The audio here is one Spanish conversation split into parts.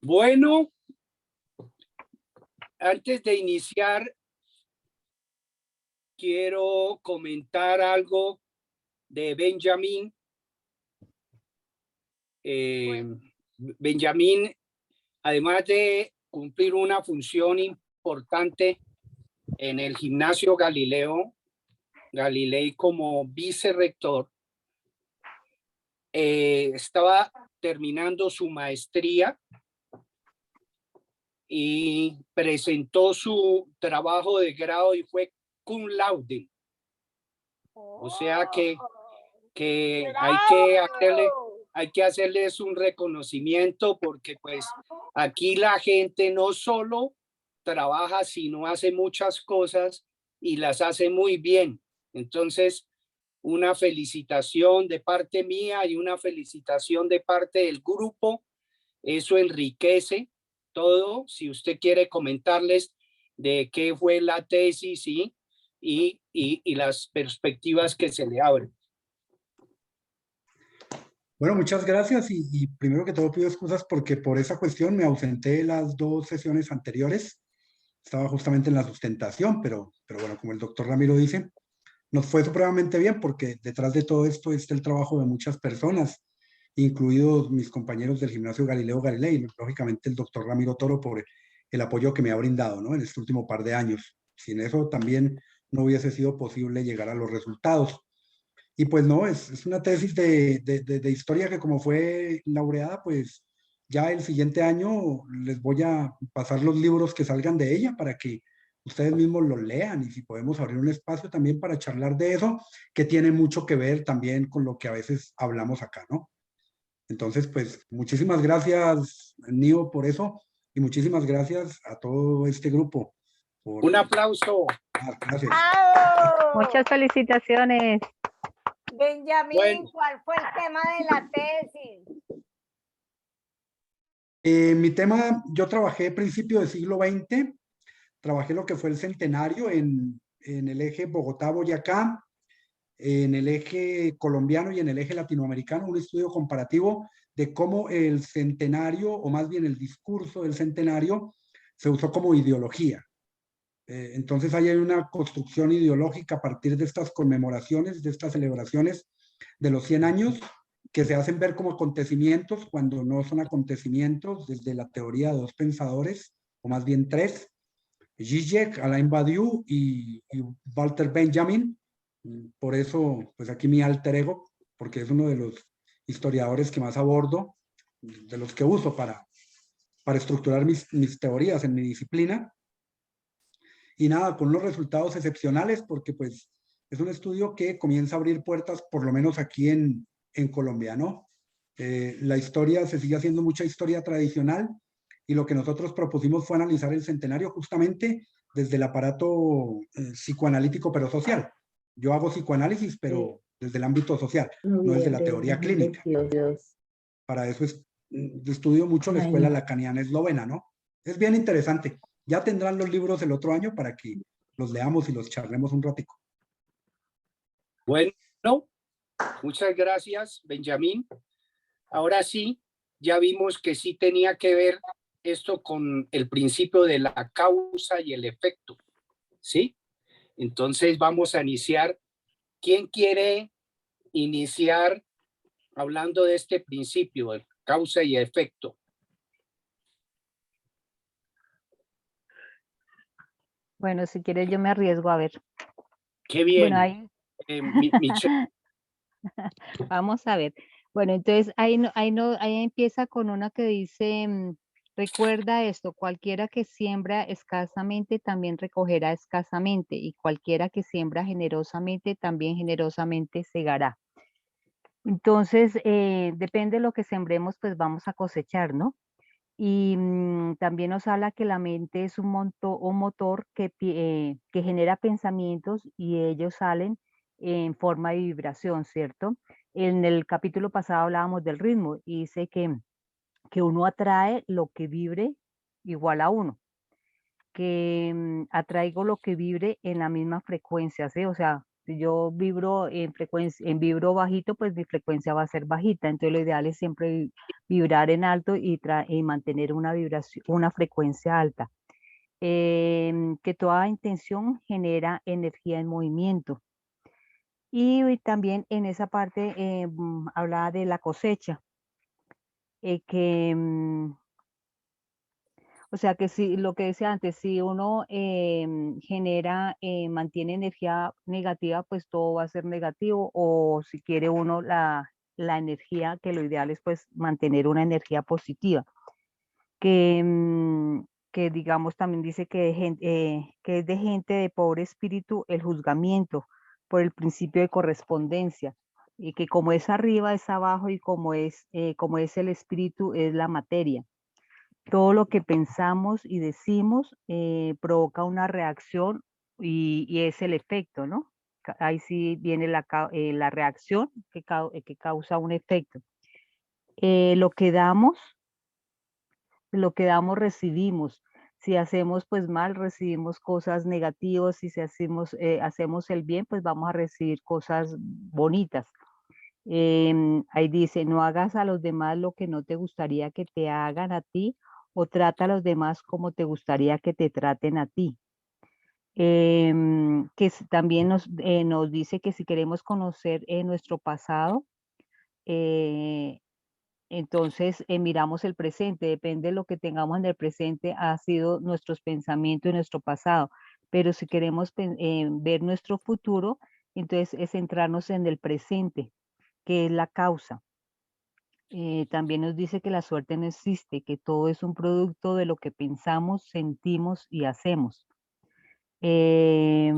Bueno, antes de iniciar, quiero comentar algo de Benjamín. Benjamín, además de cumplir una función importante en el Gimnasio Galilei como vicerrector, estaba terminando su maestría y presentó su trabajo de grado y fue cum laude. O sea que hay que hacerles un reconocimiento, porque pues aquí la gente no solo trabaja, sino hace muchas cosas y las hace muy bien. Entonces, una felicitación de parte mía y una felicitación de parte del grupo. Eso enriquece todo. Si usted quiere comentarles de qué fue la tesis y las perspectivas que se le abren. Bueno, muchas gracias y primero que todo pido excusas porque por esa cuestión me ausenté las 2 sesiones anteriores. Estaba justamente en la sustentación, pero bueno, como el doctor Ramiro dice, nos fue supremamente bien porque detrás de todo esto está el trabajo de muchas personas, incluidos mis compañeros del Gimnasio Galileo Galilei, lógicamente el doctor Ramiro Toro por el apoyo que me ha brindado, ¿no? En este último par de años. Sin eso también no hubiese sido posible llegar a los resultados. Y pues no, es una tesis de historia que como fue laureada, pues ya el siguiente año les voy a pasar los libros que salgan de ella para que ustedes mismos los lean y si podemos abrir un espacio también para charlar de eso, que tiene mucho que ver también con lo que a veces hablamos acá, ¿no? Entonces, pues muchísimas gracias, Nío, por eso y muchísimas gracias a todo este grupo. Un aplauso. Gracias. Muchas felicitaciones. Benjamín, bueno, ¿cuál fue el tema de la tesis? Mi tema, yo trabajé principio del siglo XX, trabajé lo que fue el centenario en el eje Bogotá-Boyacá, en el eje colombiano y en el eje latinoamericano, un estudio comparativo de cómo el centenario, o más bien el discurso del centenario, se usó como ideología. Entonces ahí hay una construcción ideológica a partir de estas conmemoraciones, de estas celebraciones de los 100 años, que se hacen ver como acontecimientos cuando no son acontecimientos, desde la teoría de 2 pensadores, o más bien 3, Zizek, Alain Badiou y Walter Benjamin. Por eso, pues aquí mi alter ego, porque es uno de los historiadores que más abordo, de los que uso para estructurar mis teorías en mi disciplina. Y nada, con unos resultados excepcionales, porque pues es un estudio que comienza a abrir puertas, por lo menos aquí en Colombia, ¿no? La historia, se sigue haciendo mucha historia tradicional, y lo que nosotros propusimos fue analizar el centenario justamente desde el aparato psicoanalítico, pero social. Yo hago psicoanálisis, pero desde el ámbito social, no desde la teoría clínica. Para eso estudio mucho la escuela lacaniana eslovena, ¿no? Es bien interesante. Ya tendrán los libros el otro año para que los leamos y los charlemos un ratico. Bueno, muchas gracias, Benjamín. Ahora sí, ya vimos que sí tenía que ver esto con el principio de la causa y el efecto, ¿sí? Entonces vamos a iniciar. ¿Quién quiere iniciar hablando de este principio, de causa y efecto? Bueno, si quieres yo me arriesgo a ver. Qué bien. Bueno, ahí... Vamos a ver. Bueno, entonces ahí empieza con una que dice, recuerda esto, cualquiera que siembra escasamente también recogerá escasamente, y cualquiera que siembra generosamente también generosamente segará. Entonces, depende de lo que sembremos, pues vamos a cosechar, ¿no? Y también nos habla que la mente es un motor que genera pensamientos y ellos salen en forma de vibración, ¿cierto? En el capítulo pasado hablábamos del ritmo y dice que uno atrae lo que vibre igual a uno, que atraigo lo que vibre en la misma frecuencia, ¿sí? O sea, Si yo vibro en frecuencia, en vibro bajito, pues mi frecuencia va a ser bajita. Entonces lo ideal es siempre vibrar en alto y mantener una vibración, una frecuencia alta. Que toda intención genera energía en movimiento. Y también en esa parte hablaba de la cosecha, que o sea que si lo que decía antes, si uno genera, mantiene energía negativa, pues todo va a ser negativo, o si quiere uno la energía, que lo ideal es pues mantener una energía positiva, que, que digamos también dice que es de gente de pobre espíritu el juzgamiento por el principio de correspondencia, y que como es arriba es abajo y como es el espíritu es la materia. Todo lo que pensamos y decimos provoca una reacción y es el efecto, ¿no? Ahí sí viene la reacción que causa un efecto. Lo que damos recibimos. Si hacemos pues mal, recibimos cosas negativas. Y si hacemos el bien, pues vamos a recibir cosas bonitas. Ahí dice, no hagas a los demás lo que no te gustaría que te hagan a ti, o trata a los demás como te gustaría que te traten a ti. También nos dice que si queremos conocer nuestro pasado, entonces miramos el presente. Depende de lo que tengamos en el presente, ha sido nuestros pensamientos y nuestro pasado. Pero si queremos ver nuestro futuro, entonces es centrarnos en el presente, que es la causa. También nos dice que la suerte no existe, que todo es un producto de lo que pensamos, sentimos y hacemos. Que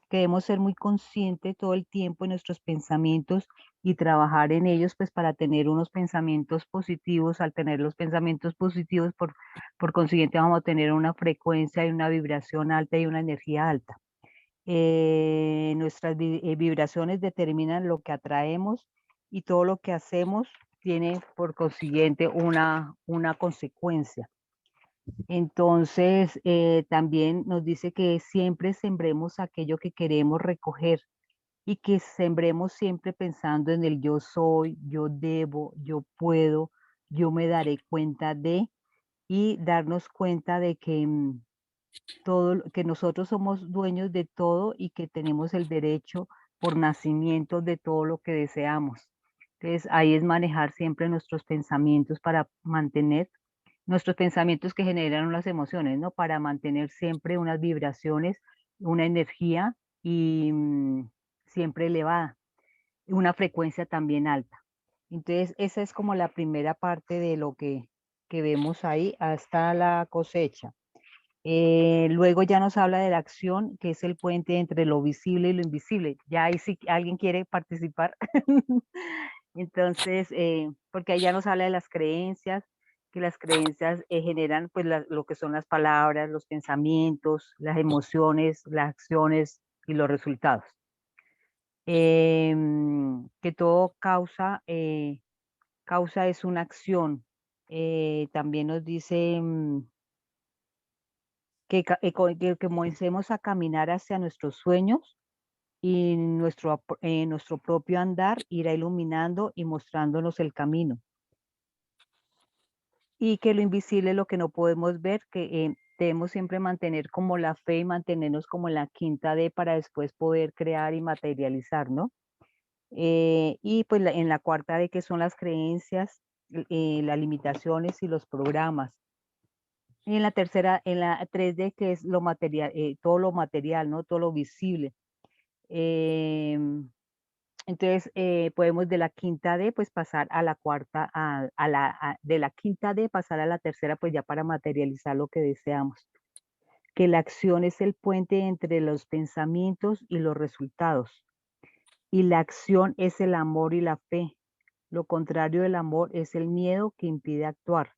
debemos ser muy conscientes todo el tiempo de nuestros pensamientos y trabajar en ellos, pues para tener unos pensamientos positivos. Al tener los pensamientos positivos, por consiguiente, vamos a tener una frecuencia y una vibración alta y una energía alta. Nuestras vibraciones determinan lo que atraemos, y todo lo que hacemos tiene por consiguiente una consecuencia. Entonces, también nos dice que siempre sembremos aquello que queremos recoger, y que sembremos siempre pensando en el yo soy, yo debo, yo puedo, yo me daré cuenta de, y darnos cuenta de que que nosotros somos dueños de todo y que tenemos el derecho por nacimiento de todo lo que deseamos. Entonces, ahí es manejar siempre nuestros pensamientos para mantener nuestros pensamientos que generan unas emociones, ¿no? Para mantener siempre unas vibraciones, una energía y siempre elevada, una frecuencia también alta. Entonces, esa es como la primera parte de lo que vemos ahí hasta la cosecha. Luego ya nos habla de la acción, que es el puente entre lo visible y lo invisible. Ya ahí si alguien quiere participar. Entonces, porque ahí ya nos habla de las creencias, que las creencias generan pues lo que son las palabras, los pensamientos, las emociones, las acciones y los resultados. Que todo causa es una acción. También nos dice que comencemos a caminar hacia nuestros sueños, y nuestro propio andar irá iluminando y mostrándonos el camino. Y que lo invisible es lo que no podemos ver, que debemos siempre mantener como la fe y mantenernos como en la quinta D para después poder crear y materializar, ¿no? Y pues en la cuarta D, que son las creencias, las limitaciones y los programas. Y en la tercera, en la 3D, que es lo material, todo lo material, ¿no? Todo lo visible. Entonces, podemos de la quinta D, pues pasar a la cuarta, de la quinta D pasar a la tercera, pues ya para materializar lo que deseamos. Que la acción es el puente entre los pensamientos y los resultados. Y la acción es el amor y la fe. Lo contrario del amor es el miedo, que impide actuar.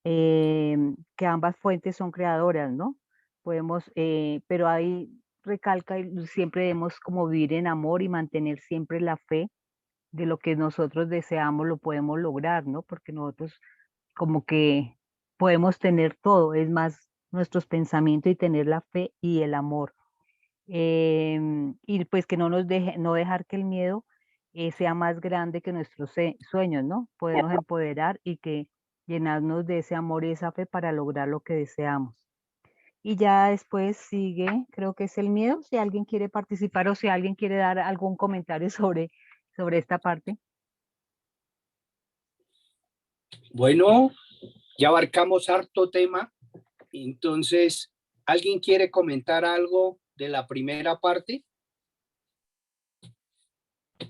Que ambas fuentes son creadoras, ¿no? Pero ahí recalca, y siempre debemos como vivir en amor y mantener siempre la fe de lo que nosotros deseamos lo podemos lograr, ¿no? Porque nosotros como que podemos tener todo, es más nuestros pensamientos y tener la fe y el amor. y pues que no nos deje, no dejar que el miedo sea más grande que nuestros sueños, ¿no? Podernos empoderar y que llenarnos de ese amor y esa fe para lograr lo que deseamos. Y ya después sigue, creo que es el miedo, si alguien quiere participar o si alguien quiere dar algún comentario sobre esta parte. Bueno, ya abarcamos harto tema. Entonces, ¿alguien quiere comentar algo de la primera parte?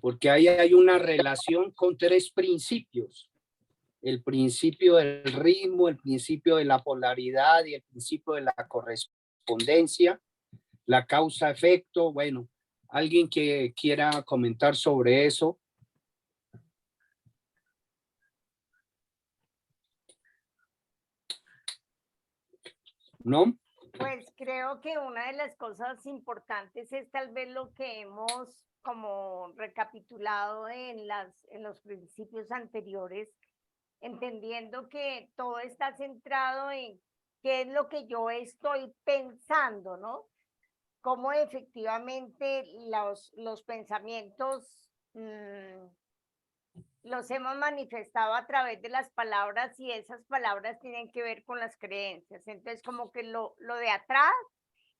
Porque ahí hay una relación con 3 principios. El principio del ritmo, el principio de la polaridad y el principio de la correspondencia, la causa-efecto. Bueno, alguien que quiera comentar sobre eso. ¿No? Pues creo que una de las cosas importantes es tal vez lo que hemos como recapitulado en los principios anteriores, entendiendo que todo está centrado en qué es lo que yo estoy pensando, ¿no? Cómo efectivamente los pensamientos los hemos manifestado a través de las palabras y esas palabras tienen que ver con las creencias. Entonces, como que lo de atrás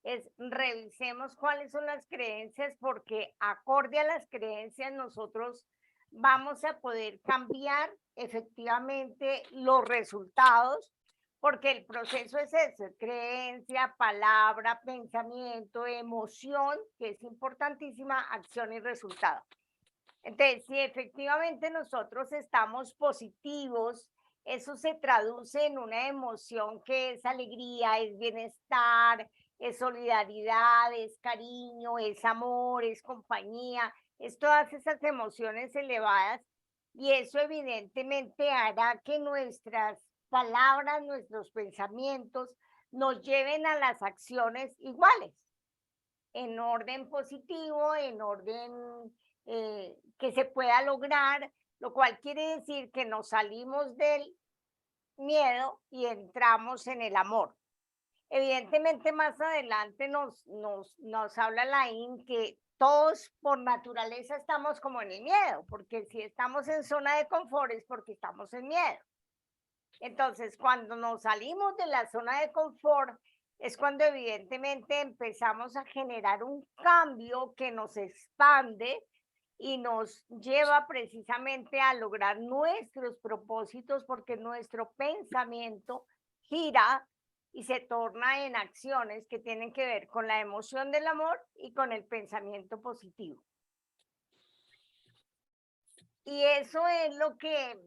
es revisemos cuáles son las creencias, porque acorde a las creencias nosotros vamos a poder cambiar efectivamente los resultados, porque el proceso es eso: creencia, palabra, pensamiento, emoción, que es importantísima, acción y resultado. Entonces, si efectivamente nosotros estamos positivos, eso se traduce en una emoción que es alegría, es bienestar, es solidaridad, es cariño, es amor, es compañía, es todas esas emociones elevadas, y eso evidentemente hará que nuestras palabras, nuestros pensamientos nos lleven a las acciones iguales, en orden positivo, en orden que se pueda lograr, lo cual quiere decir que nos salimos del miedo y entramos en el amor. Evidentemente más adelante nos habla Laín que todos por naturaleza estamos como en el miedo, porque si estamos en zona de confort es porque estamos en miedo. Entonces, cuando nos salimos de la zona de confort, es cuando evidentemente empezamos a generar un cambio que nos expande y nos lleva precisamente a lograr nuestros propósitos, porque nuestro pensamiento gira y se torna en acciones que tienen que ver con la emoción del amor y con el pensamiento positivo. Y eso es lo que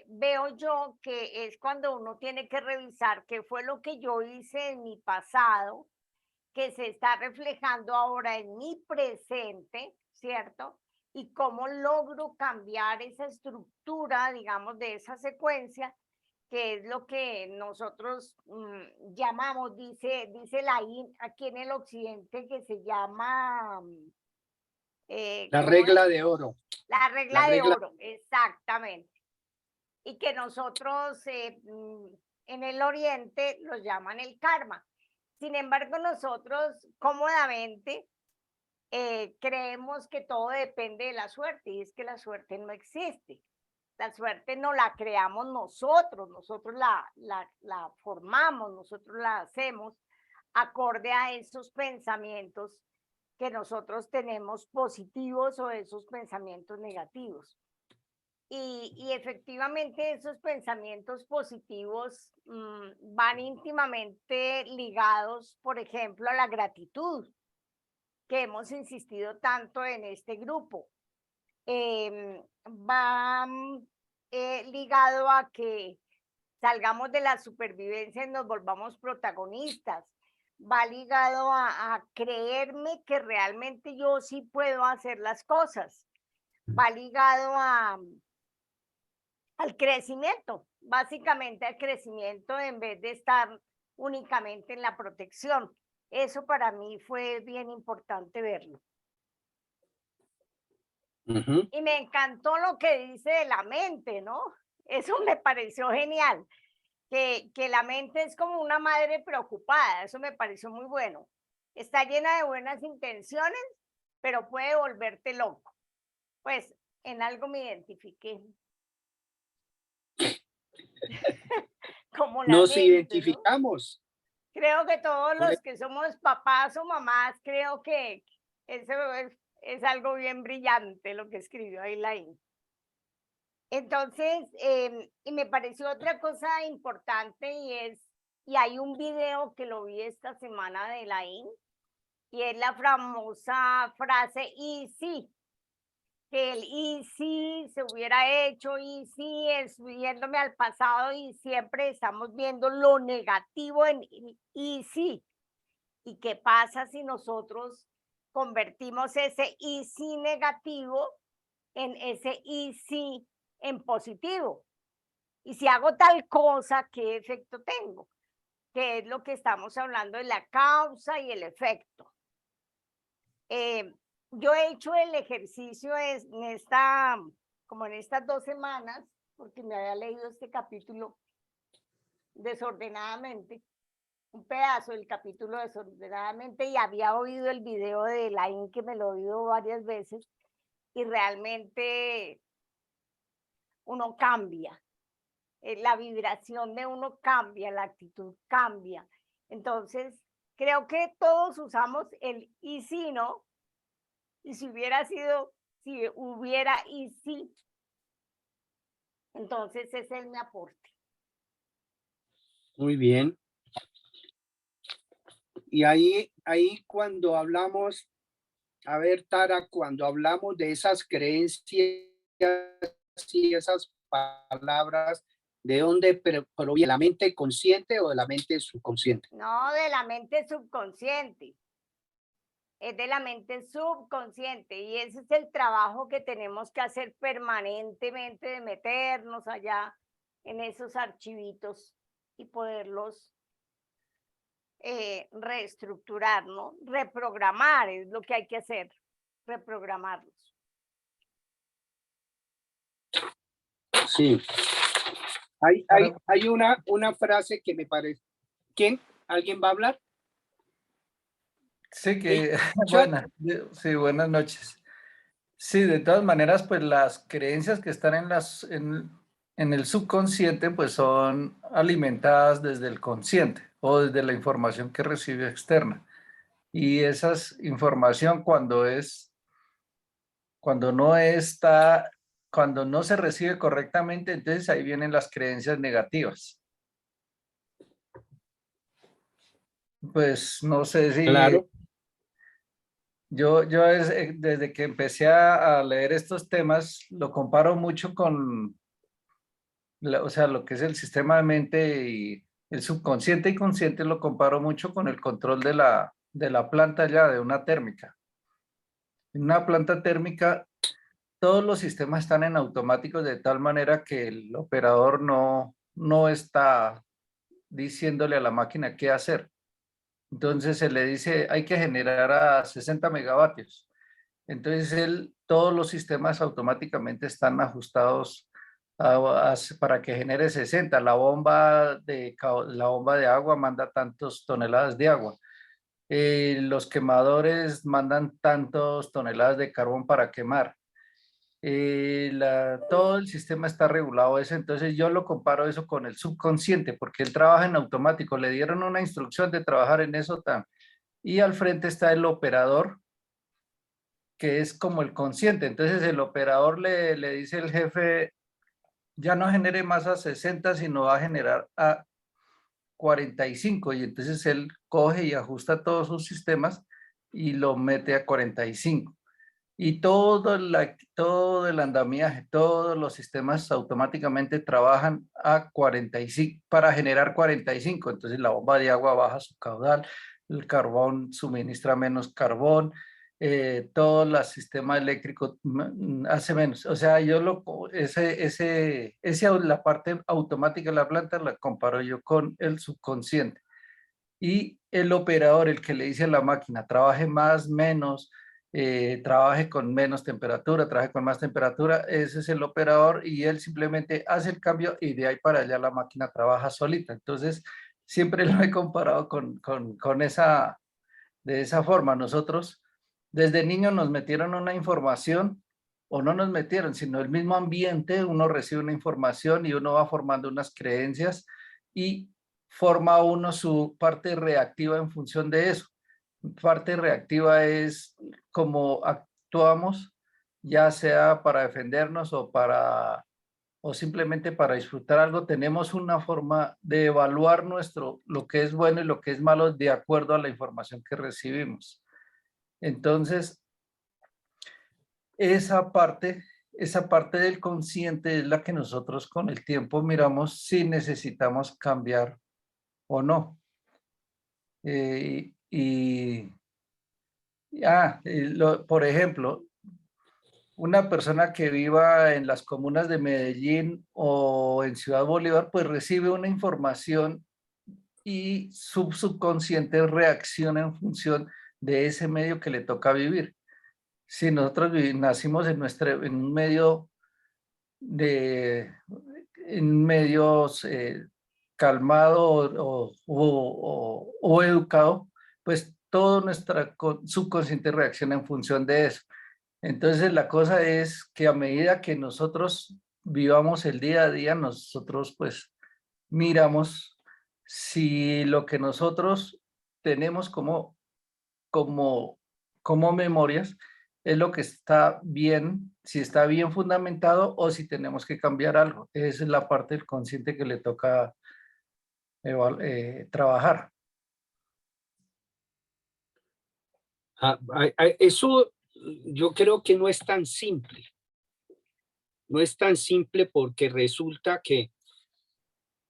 veo yo, que es cuando uno tiene que revisar qué fue lo que yo hice en mi pasado, que se está reflejando ahora en mi presente, ¿cierto? Y cómo logro cambiar esa estructura, digamos, de esa secuencia, que es lo que nosotros llamamos, dice Laín, aquí en el occidente, que se llama... la regla de oro. La regla de oro, exactamente. Y que nosotros en el oriente lo llaman el karma. Sin embargo, nosotros cómodamente creemos que todo depende de la suerte, y es que la suerte no existe. La suerte no la creamos nosotros la formamos, nosotros la hacemos acorde a esos pensamientos que nosotros tenemos positivos o esos pensamientos negativos. Y efectivamente esos pensamientos positivos van íntimamente ligados, por ejemplo, a la gratitud, que hemos insistido tanto en este grupo. Va ligado a que salgamos de la supervivencia y nos volvamos protagonistas. Va ligado a creerme que realmente yo sí puedo hacer las cosas. Va ligado al crecimiento, básicamente al crecimiento, en vez de estar únicamente en la protección. Eso para mí fue bien importante verlo. Y me encantó lo que dice de la mente, ¿no? Eso me pareció genial, que la mente es como una madre preocupada, eso me pareció muy bueno. está llena de buenas intenciones, pero puede volverte loco. Pues en algo me identifiqué. Como la Nos mente, ¿no? identificamos. Creo que todos Por los que somos papás o mamás, creo que eso es algo bien brillante lo que escribió Elaine. Entonces, y me pareció otra cosa importante y hay un video que lo vi esta semana de Elaine, y es la famosa frase, y sí, que el y si se hubiera hecho, y si es viéndome al pasado, y siempre estamos viendo lo negativo en y si. ¿Y qué pasa si nosotros convertimos ese y si negativo en ese y si en positivo? Y si hago tal cosa, ¿qué efecto tengo? Que es lo que estamos hablando de la causa y el efecto. Yo he hecho el ejercicio como en estas 2 semanas, porque me había leído este capítulo desordenadamente, un pedazo del capítulo desordenadamente, y había oído el video de Elaine, que me lo he oído varias veces, y realmente uno cambia, la vibración de uno cambia, la actitud cambia. Entonces, creo que todos usamos el y si, ¿no? Y si hubiera sido, si hubiera y si, entonces ese es mi aporte. Muy bien. Y ahí cuando hablamos, a ver, Tara, cuando hablamos de esas creencias y esas palabras, ¿de dónde proviene? ¿La mente consciente o de la mente subconsciente? No, de la mente subconsciente. Es de la mente subconsciente, y ese es el trabajo que tenemos que hacer permanentemente, de meternos allá en esos archivitos y poderlos reestructurar, ¿no? Reprogramar es lo que hay que hacer, reprogramarlos. Sí. Hay una frase que me parece. ¿Quién? ¿Alguien va a hablar? Sí, que Chuck. sí, buenas noches. Sí, de todas maneras, pues las creencias que están en el subconsciente, pues son alimentadas desde el consciente o desde la información que recibe externa. Y esa información cuando no se recibe correctamente, entonces ahí vienen las creencias negativas. Pues no sé si Claro. desde que empecé a leer estos temas, lo comparo mucho con, o sea, lo que es el sistema de mente y el subconsciente y consciente, lo comparo mucho con el control de la planta ya, de una térmica. En una planta térmica, todos los sistemas están en automático de tal manera que el operador no está diciéndole a la máquina qué hacer. Entonces se le dice, hay que generar a 60 megavatios. Entonces todos los sistemas automáticamente están ajustados para que genere 60. La bomba de agua manda tantas toneladas de agua. Los quemadores mandan tantas toneladas de carbón para quemar. Todo el sistema está regulado eso, entonces yo lo comparo eso con el subconsciente, porque él trabaja en automático, le dieron una instrucción de trabajar en eso y al frente está el operador, que es como el consciente. Entonces el operador le dice al jefe, ya no genere más a 60, sino va a generar a 45, y entonces él coge y ajusta todos sus sistemas y lo mete a 45. Y todo el andamiaje, todos los sistemas automáticamente trabajan a 45 para generar 45. Entonces la bomba de agua baja su caudal, el carbón suministra menos carbón, todo el sistema eléctrico hace menos. O sea, la parte automática de la planta la comparo yo con el subconsciente. Y el operador, el que le dice a la máquina, trabaje más, menos, trabaje con menos temperatura, trabaje con más temperatura, ese es el operador, y él simplemente hace el cambio y de ahí para allá la máquina trabaja solita. Entonces, siempre lo he comparado con esa, de esa forma. Nosotros desde niños nos metieron una información, o no nos metieron, sino el mismo ambiente, uno recibe una información y uno va formando unas creencias y forma uno su parte reactiva en función de eso. Parte reactiva es como actuamos, ya sea para defendernos o simplemente para disfrutar algo. Tenemos una forma de evaluar lo que es bueno y lo que es malo de acuerdo a la información que recibimos. Entonces, esa parte del consciente es la que nosotros con el tiempo miramos si necesitamos cambiar o no. Por ejemplo, una persona que viva en las comunas de Medellín o en Ciudad Bolívar, pues recibe una información y su subconsciente reacciona en función de ese medio que le toca vivir. Si nosotros nacimos en un medio calmado o educado, pues todo nuestro subconsciente reacciona en función de eso. Entonces la cosa es que a medida que nosotros vivamos el día a día, nosotros pues miramos si lo que nosotros tenemos como memorias es lo que está bien, si está bien fundamentado o si tenemos que cambiar algo. Esa es la parte del consciente que le toca trabajar. Eso yo creo que no es tan simple. No es tan simple porque resulta que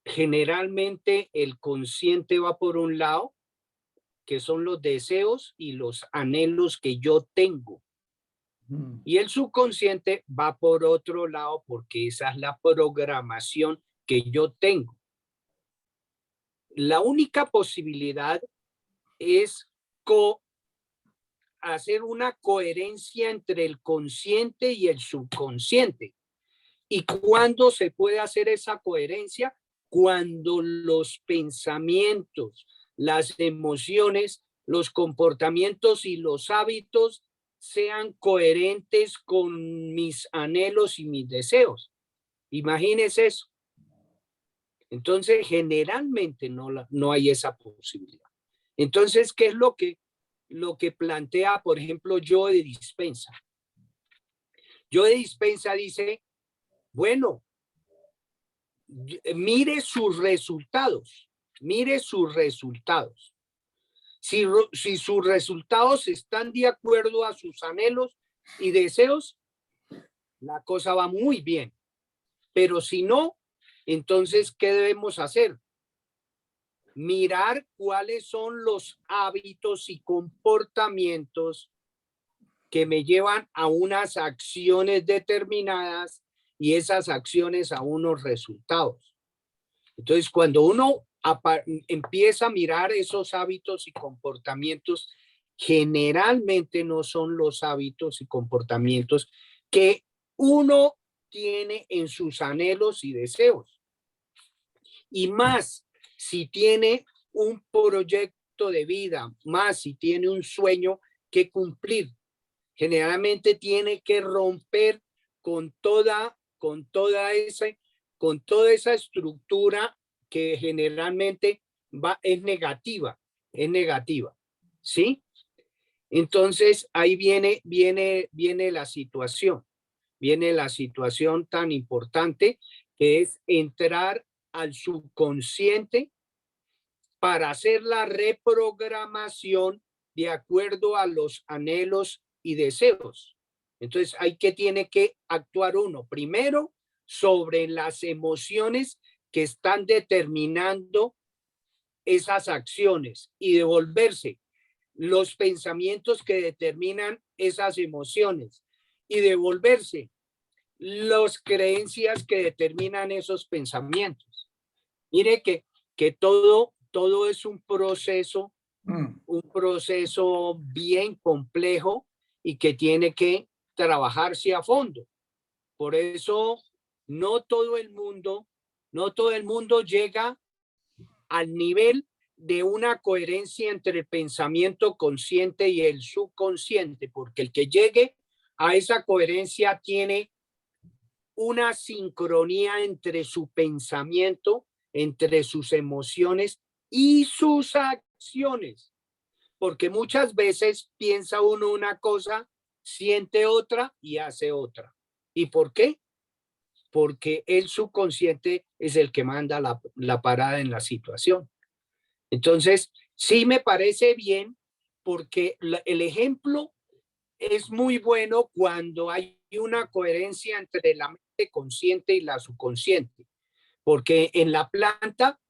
generalmente el consciente va por un lado, que son los deseos y los anhelos que yo tengo. Y el subconsciente va por otro lado porque esa es la programación que yo tengo. La única posibilidad es hacer una coherencia entre el consciente y el subconsciente. ¿Y cuándo se puede hacer esa coherencia? Cuando los pensamientos, las emociones, los comportamientos y los hábitos sean coherentes con mis anhelos y mis deseos. Imagínense eso. Entonces, generalmente no hay esa posibilidad. Entonces, ¿qué es lo que plantea, por ejemplo, Joe Dispenza? Joe Dispenza dice, bueno, mire sus resultados. Si sus resultados están de acuerdo a sus anhelos y deseos, la cosa va muy bien. Pero si no, entonces, ¿qué debemos hacer? Mirar cuáles son los hábitos y comportamientos que me llevan a unas acciones determinadas y esas acciones a unos resultados. Entonces, cuando uno empieza a mirar esos hábitos y comportamientos, generalmente no son los hábitos y comportamientos que uno tiene en sus anhelos y deseos. Y más si tiene un proyecto de vida, más si tiene un sueño que cumplir. Generalmente tiene que romper con toda esa estructura que generalmente es negativa, ¿sí? Entonces ahí viene la situación tan importante que es entrar al subconsciente para hacer la reprogramación de acuerdo a los anhelos y deseos. Entonces, tiene que actuar uno primero sobre las emociones que están determinando esas acciones y devolverse los pensamientos que determinan esas emociones y devolverse las creencias que determinan esos pensamientos. Mire que todo es un proceso bien complejo y que tiene que trabajarse a fondo. Por eso no todo el mundo llega al nivel de una coherencia entre el pensamiento consciente y el subconsciente, porque el que llegue a esa coherencia tiene una sincronía entre su pensamiento, entre sus emociones y sus acciones, porque muchas veces piensa uno una cosa, siente otra y hace otra. ¿Y por qué? Porque el subconsciente es el que manda la parada en la situación. Entonces, sí me parece bien porque el ejemplo es muy bueno cuando hay una coherencia entre la mente consciente y la subconsciente, porque en la planta,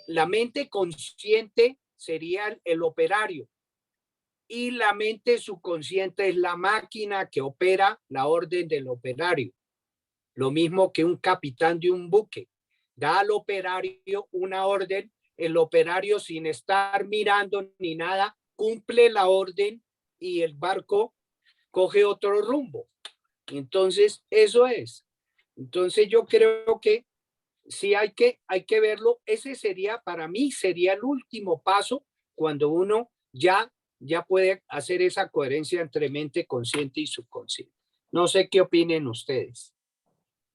la mente consciente sería el operario y la mente subconsciente es la máquina que opera la orden del operario. Lo mismo que un capitán de un buque. Da al operario una orden, el operario sin estar mirando ni nada, cumple la orden y el barco coge otro rumbo. Entonces, eso es. Entonces, yo creo que sí hay que verlo. Ese sería, para mí, sería el último paso cuando uno ya puede hacer esa coherencia entre mente consciente y subconsciente. No sé qué opinen ustedes.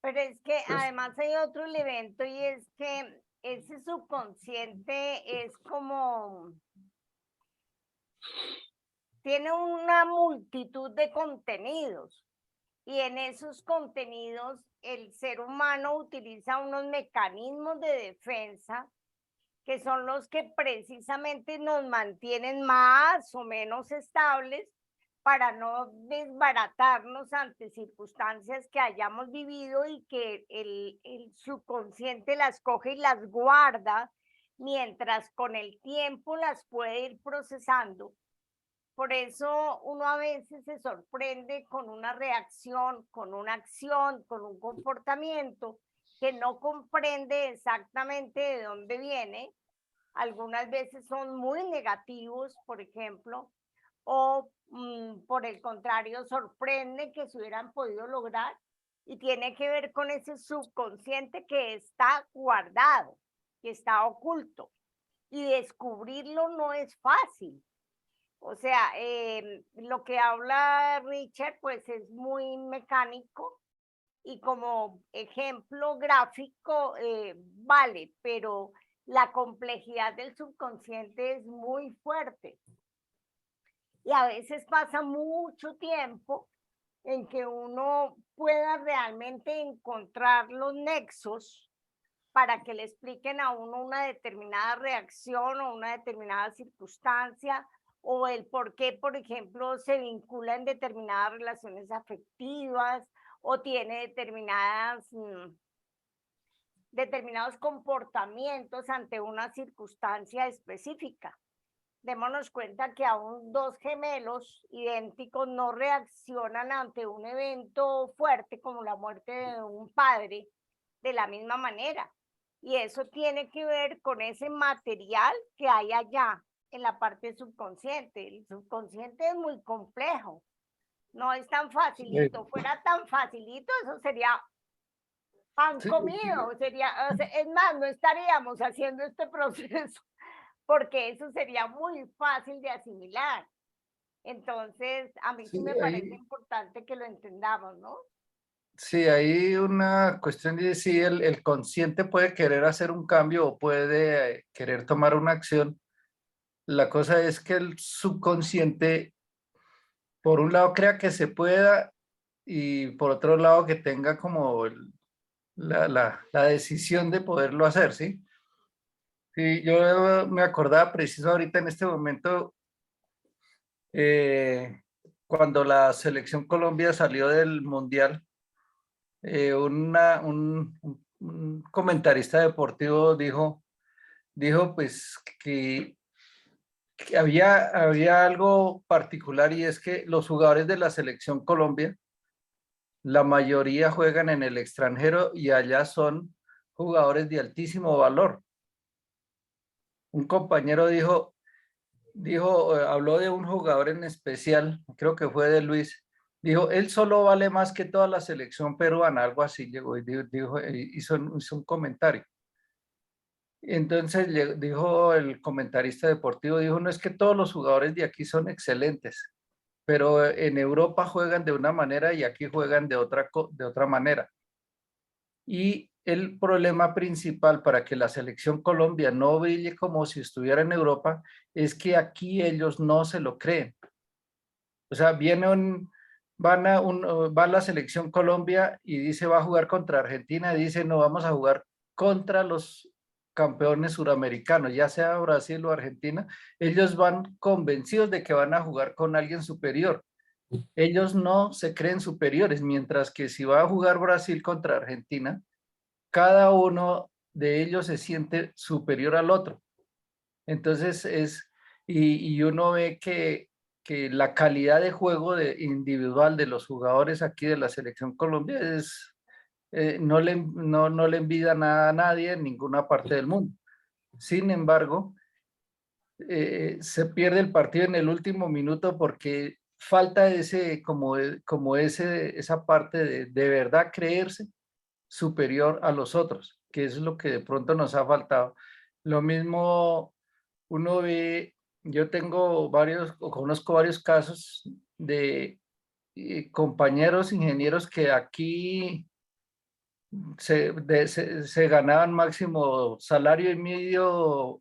Pero es que Pues, además hay otro elemento y es que ese subconsciente es como, tiene una multitud de contenidos y en esos contenidos el ser humano utiliza unos mecanismos de defensa que son los que precisamente nos mantienen más o menos estables para no desbaratarnos ante circunstancias que hayamos vivido y que el subconsciente las coge y las guarda, mientras con el tiempo las puede ir procesando. Por eso uno a veces se sorprende con una reacción, con una acción, con un comportamiento que no comprende exactamente de dónde viene. Algunas veces son muy negativos, por ejemplo, o por el contrario, sorprende que se hubieran podido lograr y tiene que ver con ese subconsciente que está guardado, que está oculto y descubrirlo no es fácil. O sea, lo que habla Richard pues es muy mecánico y como ejemplo gráfico vale, pero la complejidad del subconsciente es muy fuerte. Y a veces pasa mucho tiempo en que uno pueda realmente encontrar los nexos para que le expliquen a uno una determinada reacción o una determinada circunstancia o el por qué, por ejemplo, se vincula en determinadas relaciones afectivas o tiene determinados comportamientos ante una circunstancia específica. Démonos cuenta que aún dos gemelos idénticos no reaccionan ante un evento fuerte como la muerte de un padre de la misma manera. Y eso tiene que ver con ese material que hay allá en la parte subconsciente. El subconsciente es muy complejo, no es tan facilito. Fuera tan facilito, eso sería pan sí, comido, sería, o sea, es más, no estaríamos haciendo este proceso porque eso sería muy fácil de asimilar. Entonces, a mí sí sí, me parece importante que lo entendamos, ¿no? sí, hay una cuestión de si el consciente puede querer hacer un cambio o puede querer tomar una acción. La cosa es que el subconsciente, por un lado, crea que se pueda y por otro lado, que tenga como la decisión de poderlo hacer, ¿sí? Sí, yo me acordaba preciso ahorita en este momento, eh, cuando la selección Colombia salió del Mundial, un comentarista deportivo dijo pues que había algo particular y es que los jugadores de la selección Colombia, la mayoría juegan en el extranjero y allá son jugadores de altísimo valor. Un compañero habló de un jugador en especial, creo que fue de Luis, dijo, él solo vale más que toda la selección peruana, algo así llegó y hizo un comentario. Entonces dijo el comentarista deportivo, dijo, no es que todos los jugadores de aquí son excelentes, pero en Europa juegan de una manera y aquí juegan de otra manera. Y el problema principal para que la selección Colombia no brille como si estuviera en Europa es que aquí ellos no se lo creen. O sea, va la selección Colombia y dice va a jugar contra Argentina y dice no, vamos a jugar contra los campeones suramericanos, ya sea Brasil o Argentina. Ellos van convencidos de que van a jugar con alguien superior. Ellos no se creen superiores, mientras que si va a jugar Brasil contra Argentina, cada uno de ellos se siente superior al otro. Entonces y uno ve que la calidad de juego individual de los jugadores aquí de la selección Colombia no le envidia nada a nadie en ninguna parte del mundo. Sin embargo, se pierde el partido en el último minuto porque falta esa parte de verdad creerse superior a los otros, que es lo que de pronto nos ha faltado. Lo mismo uno ve, yo conozco varios casos de compañeros ingenieros que aquí se ganaban máximo salario mínimo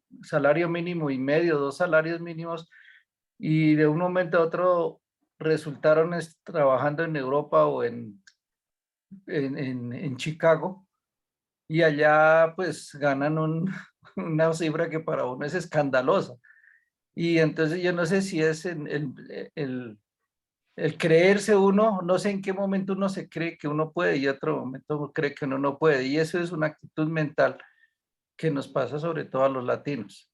y medio, 2 salarios mínimos, y de un momento a otro resultaron trabajando en Europa o en Chicago, y allá pues ganan una cifra que para uno es escandalosa. Y entonces yo no sé si es el creerse uno, no sé en qué momento uno se cree que uno puede y otro momento cree que uno no puede. Y eso es una actitud mental que nos pasa sobre todo a los latinos.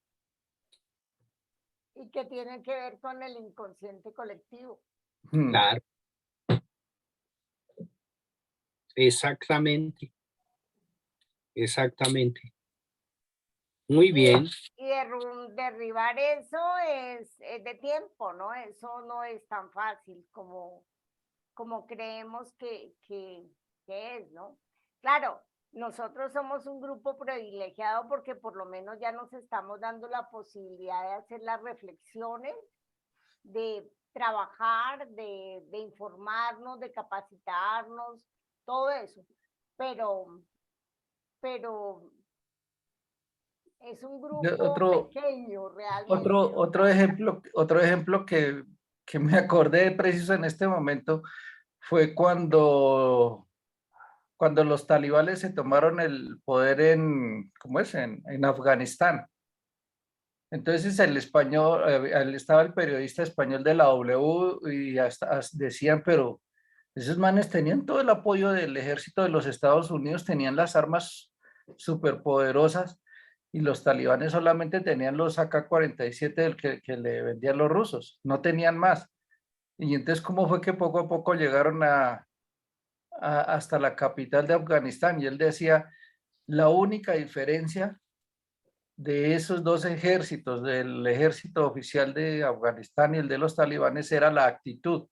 Y que tiene que ver con el inconsciente colectivo. Claro. Exactamente. Exactamente. Muy bien. Y derribar eso es de tiempo, ¿no? Eso no es tan fácil como creemos que es, ¿no? Claro, nosotros somos un grupo privilegiado porque por lo menos ya nos estamos dando la posibilidad de hacer las reflexiones, de trabajar, de informarnos, de capacitarnos, todo eso. Pero es un grupo pequeño realmente. Otro ejemplo que me acordé preciso en este momento fue cuando los talibanes se tomaron el poder en Afganistán. Entonces estaba el periodista español de la W y hasta decían, pero esos manes tenían todo el apoyo del ejército de los Estados Unidos, tenían las armas superpoderosas y los talibanes solamente tenían los AK-47 que le vendían los rusos, no tenían más. Y entonces, ¿cómo fue que poco a poco llegaron hasta la capital de Afganistán? Y él decía, la única diferencia de esos dos ejércitos, del ejército oficial de Afganistán y el de los talibanes, era la actitud.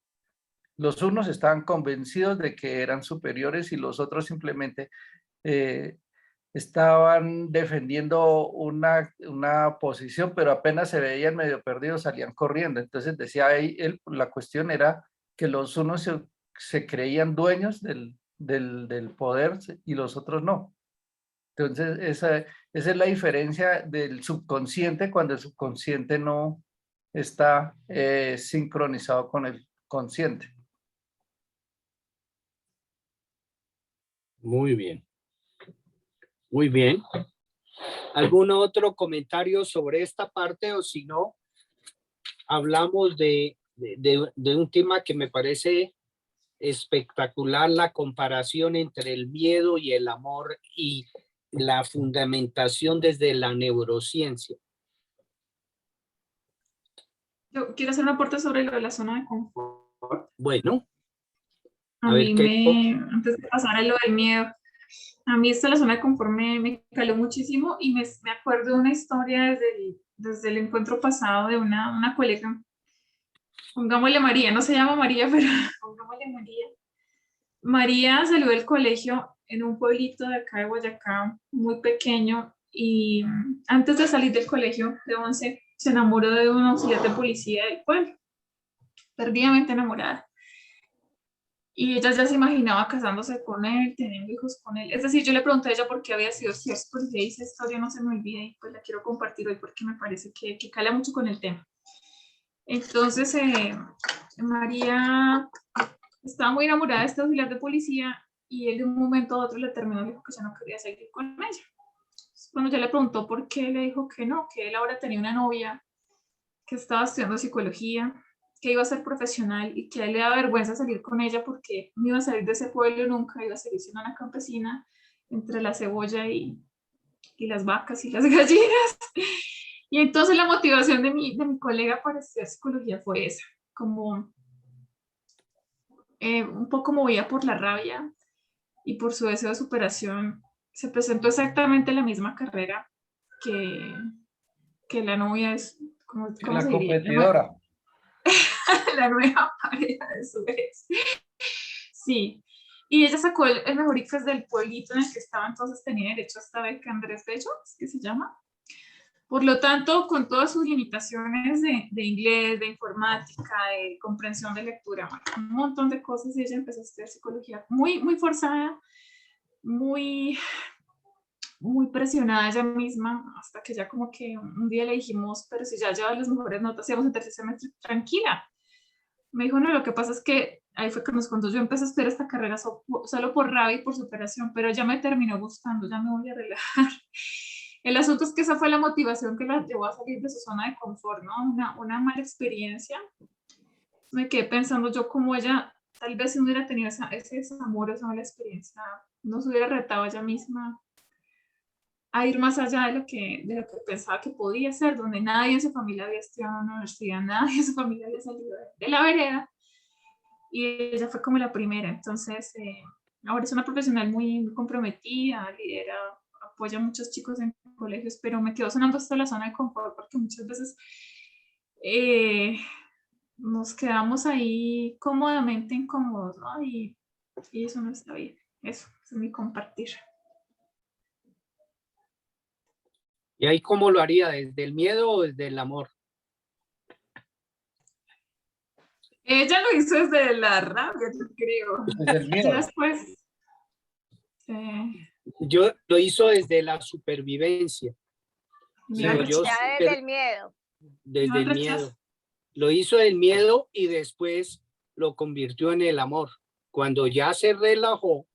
Los unos estaban convencidos de que eran superiores y los otros simplemente estaban defendiendo una posición, pero apenas se veían medio perdidos, salían corriendo. Entonces decía ahí, la cuestión era que los unos se creían dueños del poder y los otros no. Entonces esa es la diferencia del subconsciente cuando el subconsciente no está sincronizado con el consciente. Muy bien. Muy bien. ¿Algún otro comentario sobre esta parte? O si no, hablamos de un tema que me parece espectacular, la comparación entre el miedo y el amor y la fundamentación desde la neurociencia. Yo quiero hacer un aporte sobre lo de la zona de confort. Bueno. A mí antes de pasar a lo del miedo, a mí la zona de confort me caló muchísimo y me acuerdo de una historia desde el encuentro pasado de una colega. Pongámosle María, no se llama María, pero pongámosle María. María salió del colegio en un pueblito de acá de Boyacá, muy pequeño, y antes de salir del colegio de 11 se enamoró de un auxiliar de policía del pueblo, perdidamente enamorada. Y ella ya se imaginaba casándose con él, teniendo hijos con él. Es decir, yo le pregunté a ella por qué había sido cierto, porque esa historia no se me olvida y pues la quiero compartir hoy porque me parece que cala mucho con el tema. Entonces, María estaba muy enamorada de este auxiliar de policía y él de un momento a otro le terminó y dijo que ya no quería seguir con ella. Entonces, cuando ella le preguntó por qué, le dijo que no, que él ahora tenía una novia que estaba estudiando psicología, que iba a ser profesional y que a él le daba vergüenza salir con ella porque no iba a salir de ese pueblo nunca, iba a seguir siendo una campesina entre la cebolla y las vacas y las gallinas. Y entonces la motivación de mi colega para estudiar psicología fue esa, como un poco movida por la rabia y por su deseo de superación. Se presentó exactamente la misma carrera que la novia es, ¿cómo La se diría? competidora. La nueva pareja de su ex. Sí. Y ella sacó el mejor ICFES del pueblito en el que estaba, entonces tenía derecho a esta beca Andrés Bello, ¿es que se llama? Por lo tanto, con todas sus limitaciones de inglés, de informática, de comprensión de lectura, un montón de cosas, y ella empezó a estudiar psicología muy, muy forzada, muy, muy presionada ella misma, hasta que ya como que un día le dijimos, pero si ya llevas las mejores notas, íbamos en tercer semestre, tranquila. Me dijo, no, lo que pasa es que ahí fue que nos contó, yo empecé a estudiar esta carrera solo por rabia y por superación, pero ya me terminó gustando, ya me voy a relajar. El asunto es que esa fue la motivación que la llevó a salir de su zona de confort, ¿no? Una mala experiencia. Me quedé pensando yo como ella, tal vez si no hubiera tenido ese desamor, esa mala experiencia, no se hubiera retado a ella misma a ir más allá de lo que pensaba que podía ser, donde nadie en su familia había estudiado en una universidad, nadie en su familia había salido de la vereda, y ella fue como la primera. Entonces, ahora es una profesional muy comprometida, lidera, apoya a muchos chicos en colegios, pero me quedo sonando hasta la zona de confort porque muchas veces nos quedamos ahí cómodamente incómodos, ¿no? Y eso no está bien. Eso es mi compartir. ¿Y ahí cómo lo haría? ¿Desde el miedo o desde el amor? Ella lo hizo desde la rabia, yo creo. Desde el miedo. Ya después. Yo lo hizo desde la supervivencia. Digo, yo Ya desde el miedo. desde el miedo. Lo hizo del miedo y después lo convirtió en el amor. Cuando ya se relajó,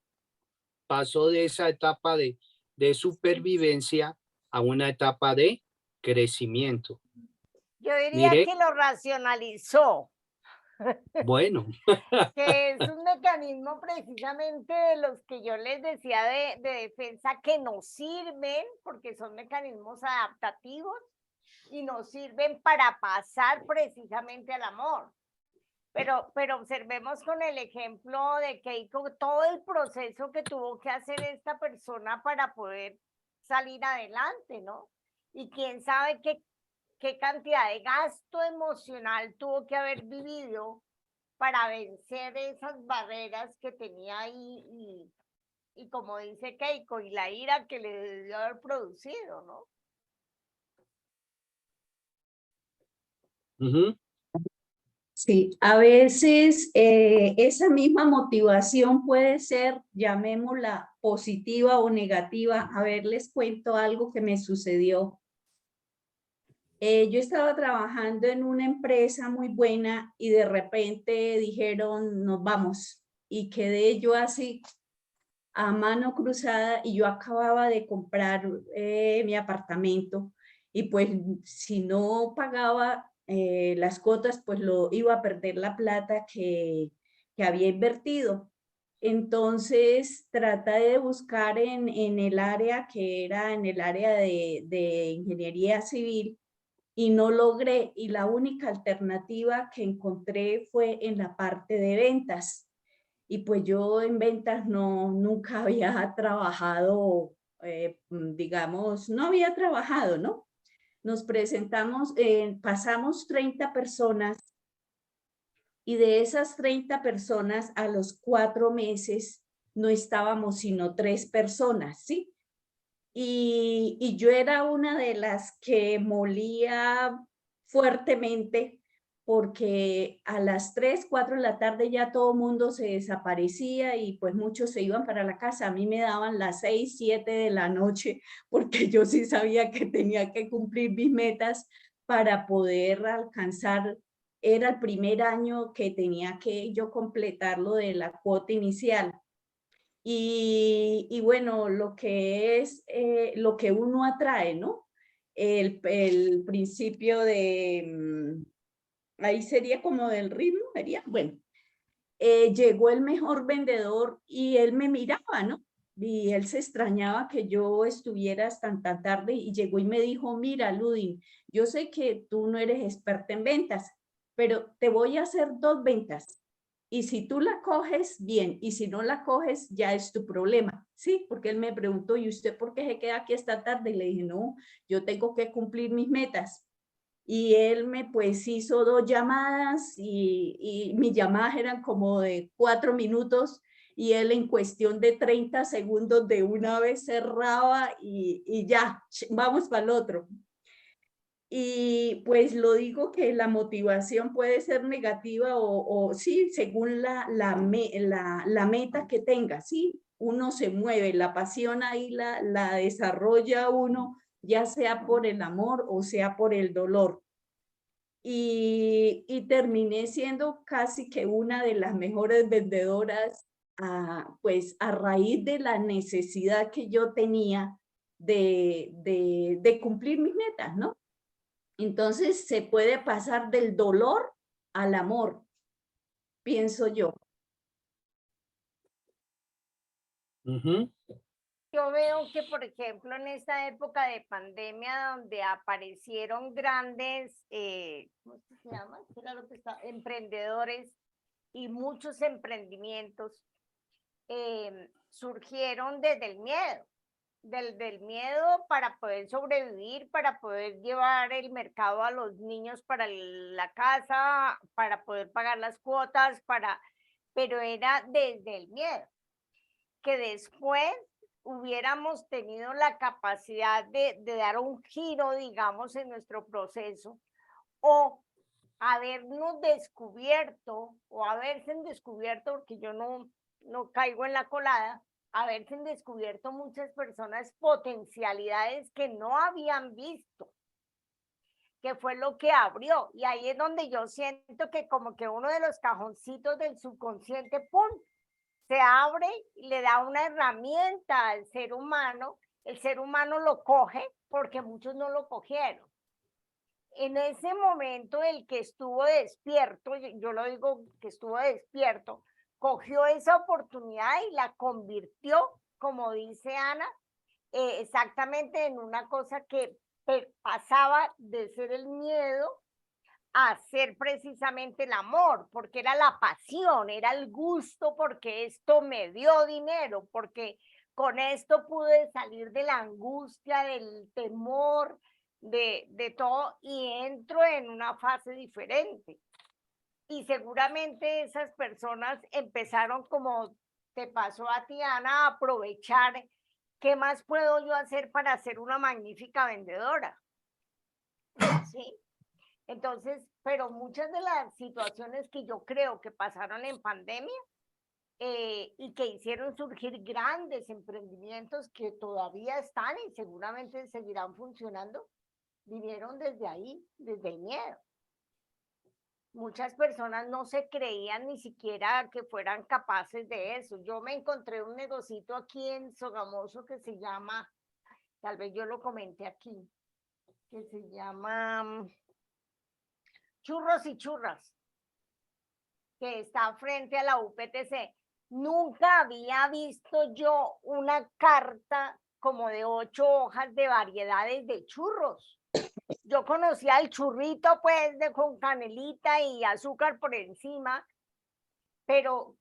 pasó de esa etapa de supervivencia a una etapa de crecimiento. Yo diría que lo racionalizó. Bueno. Que es un mecanismo precisamente de los que yo les decía de defensa que nos sirven, porque son mecanismos adaptativos y nos sirven para pasar precisamente al amor. Pero observemos con el ejemplo de Keiko todo el proceso que tuvo que hacer esta persona para poder salir adelante, ¿no? Y quién sabe qué cantidad de gasto emocional tuvo que haber vivido para vencer esas barreras que tenía ahí y como dice Keiko, y la ira que le debió haber producido, ¿no? Sí, a veces esa misma motivación puede ser, llamémosla positiva o negativa. A ver, les cuento algo que me sucedió. Yo estaba trabajando en una empresa muy buena y de repente dijeron, nos vamos. Y quedé yo así a mano cruzada y yo acababa de comprar mi apartamento y pues si no pagaba las cuotas, pues lo iba a perder la plata que había invertido. Entonces traté de buscar en el área que era en el área de ingeniería civil y no logré, y la única alternativa que encontré fue en la parte de ventas. Y pues yo en ventas nunca había trabajado, digamos, no había trabajado, ¿no? Nos presentamos, pasamos 30 personas y de esas 30 personas a los 4 meses no estábamos sino 3 personas, ¿sí? y yo era una de las que molía fuertemente porque a las 3, 4 de la tarde ya todo el mundo se desaparecía y pues muchos se iban para la casa. A mí me daban las 6, 7 de la noche porque yo sí sabía que tenía que cumplir mis metas para poder alcanzar. Era el primer año que tenía que yo completar lo de la cuota inicial. Y bueno, lo que es lo que uno atrae, ¿no? El principio de, ahí sería como del ritmo, sería, bueno, llegó el mejor vendedor y él me miraba, ¿no? Y él se extrañaba que yo estuviera hasta tan tarde y llegó y me dijo, mira, Ludin, yo sé que tú no eres experta en ventas, pero te voy a hacer 2 ventas. Y si tú la coges, bien, y si no la coges, ya es tu problema, ¿sí? Porque él me preguntó, ¿y usted por qué se queda aquí esta tarde? Y le dije, no, yo tengo que cumplir mis metas. Y él me pues hizo 2 llamadas y mis llamadas eran como de 4 minutos y él en cuestión de 30 segundos de una vez cerraba y ya, vamos para el otro. Y pues lo digo que la motivación puede ser negativa o sí, según la meta que tenga, sí, uno se mueve, la pasión ahí la desarrolla uno, ya sea por el amor o sea por el dolor. Y terminé siendo casi que una de las mejores vendedoras, pues a raíz de la necesidad que yo tenía de cumplir mis metas, ¿no? Entonces se puede pasar del dolor al amor, pienso yo. Yo veo que, por ejemplo, en esta época de pandemia, donde aparecieron grandes, ¿cómo se llama? ¿Qué era lo que está? Emprendedores y muchos emprendimientos surgieron desde el miedo, del miedo para poder sobrevivir, para poder llevar el mercado a los niños para la casa, para poder pagar las cuotas, pero era desde el miedo, que después hubiéramos tenido la capacidad de dar un giro, digamos, en nuestro proceso, o habernos descubierto, o haberse descubierto, porque yo no caigo en la colada, haberse descubierto muchas personas potencialidades que no habían visto, que fue lo que abrió. Y ahí es donde yo siento que como que uno de los cajoncitos del subconsciente, ¡pum!, se abre y le da una herramienta al ser humano, el ser humano lo coge porque muchos no lo cogieron. En ese momento el que estuvo despierto, yo lo digo que estuvo despierto, cogió esa oportunidad y la convirtió, como dice Ana, exactamente en una cosa que pasaba de ser el miedo a ser precisamente el amor, porque era la pasión, era el gusto, porque esto me dio dinero, porque con esto pude salir de la angustia, del temor, de todo, y entro en una fase diferente. Y seguramente esas personas empezaron, como te pasó a ti, Ana, a aprovechar qué más puedo yo hacer para ser una magnífica vendedora. ¿Sí? Entonces, pero muchas de las situaciones que yo creo que pasaron en pandemia y que hicieron surgir grandes emprendimientos que todavía están y seguramente seguirán funcionando, vinieron desde ahí, desde el miedo. Muchas personas no se creían ni siquiera que fueran capaces de eso. Yo me encontré un negocito aquí en Sogamoso que se llama, tal vez yo lo comenté aquí, que se llama Churros y Churras, que está frente a la UPTC. Nunca había visto yo una carta como de 8 hojas de variedades de churros. Yo conocía el churrito pues con canelita y azúcar por encima, pero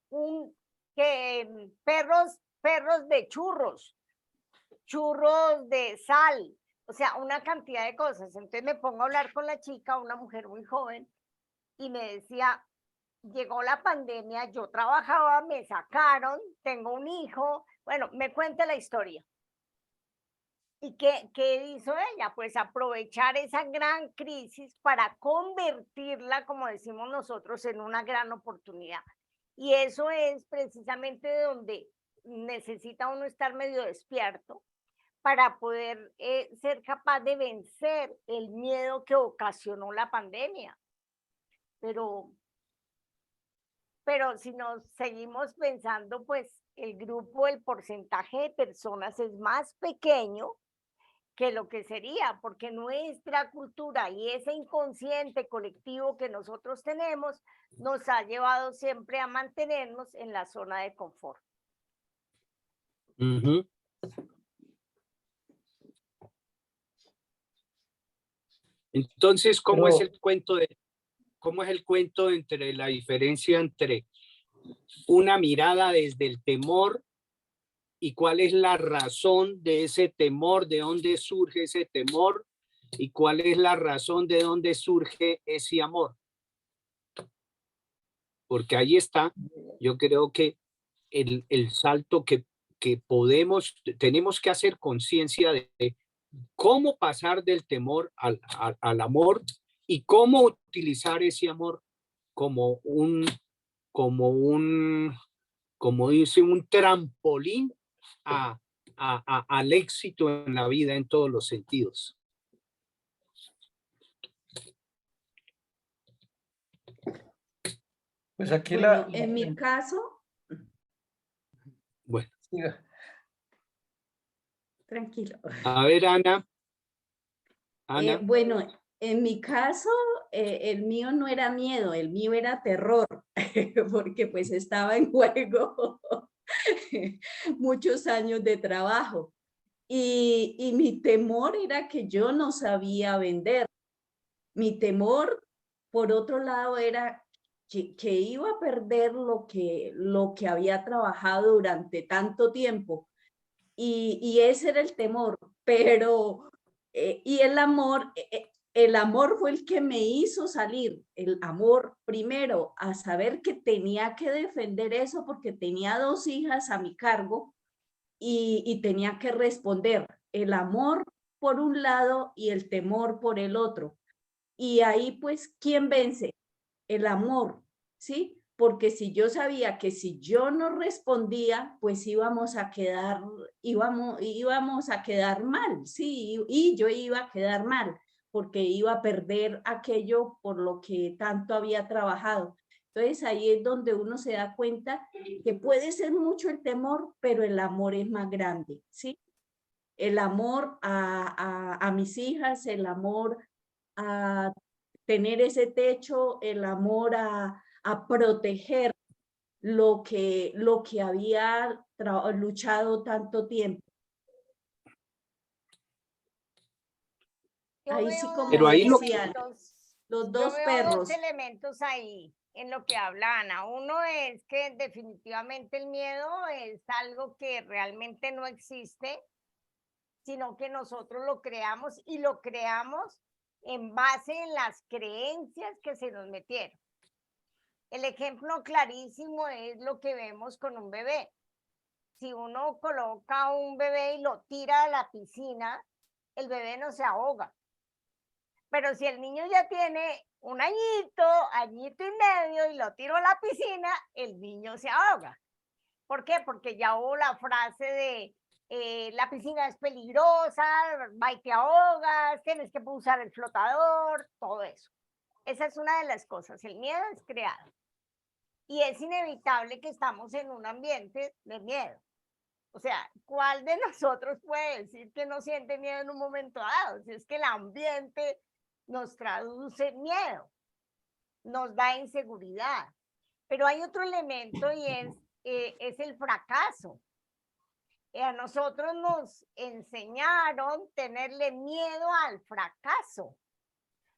perros de churros, churros de sal, o sea, una cantidad de cosas. Entonces me pongo a hablar con la chica, una mujer muy joven, y me decía, llegó la pandemia, yo trabajaba, me sacaron, tengo un hijo, bueno, me cuenta la historia. ¿Y qué hizo ella? Pues aprovechar esa gran crisis para convertirla, como decimos nosotros, en una gran oportunidad. Y eso es precisamente de donde necesita uno estar medio despierto para poder ser capaz de vencer el miedo que ocasionó la pandemia. Pero si nos seguimos pensando, pues el grupo, el porcentaje de personas es más pequeño que lo que sería, porque nuestra cultura y ese inconsciente colectivo que nosotros tenemos nos ha llevado siempre a mantenernos en la zona de confort. Ujú. Entonces, ¿cómo es Pero- el cuento cómo es el cuento entre la diferencia entre una mirada desde el temor y cuál es la razón de ese temor, de dónde surge ese temor y cuál es la razón de dónde surge ese amor? Porque ahí está, yo creo que el salto que tenemos que hacer conciencia de cómo pasar del temor al amor y cómo utilizar ese amor como como dice, un trampolín al éxito en la vida en todos los sentidos. Pues aquí Bueno, en mi caso, Bueno, tranquilo. a ver, Ana. Bueno, en mi caso, el mío no era miedo, el mío era terror, porque pues estaba en juego muchos años de trabajo. Y mi temor era que yo no sabía vender. Mi temor, por otro lado, era que iba a perder lo que había trabajado durante tanto tiempo. Y ese era el temor, pero, y el amor fue el que me hizo salir, el amor primero, a saber que tenía que defender eso porque tenía 2 hijas a mi cargo y tenía que responder el amor por un lado y el temor por el otro. Y ahí pues, ¿quién vence? El amor, ¿sí? Porque si yo sabía que si yo no respondía, pues íbamos a quedar mal, ¿sí? Y yo iba a quedar mal, porque iba a perder aquello por lo que tanto había trabajado. Entonces ahí es donde uno se da cuenta que puede ser mucho el temor, pero el amor es más grande, ¿sí? El amor a mis hijas, el amor a tener ese techo, el amor a proteger lo que había luchado tanto tiempo. Yo Ahí sí, veo como Pero ahí lo que, decían, los yo 2 veo dos perros. elementos ahí en lo que habla Ana. Uno es que definitivamente el miedo es algo que realmente no existe, sino que nosotros lo creamos y lo creamos en base en las creencias que se nos metieron. El ejemplo clarísimo es lo que vemos con un bebé. Si uno coloca un bebé y lo tira a la piscina, el bebé no se ahoga. Pero si el niño ya tiene un añito, añito y medio y lo tiro a la piscina, el niño se ahoga. ¿Por qué? Porque ya hubo la frase de la piscina es peligrosa, va y te ahogas, tienes que usar el flotador, todo eso. Esa es una de las cosas. El miedo es creado. Y es inevitable que estamos en un ambiente de miedo. O sea, ¿cuál de nosotros puede decir que no siente miedo en un momento dado? Si es que el ambiente nos traduce miedo, nos da inseguridad. Pero hay otro elemento y es el fracaso. A nosotros nos enseñaron tenerle miedo al fracaso.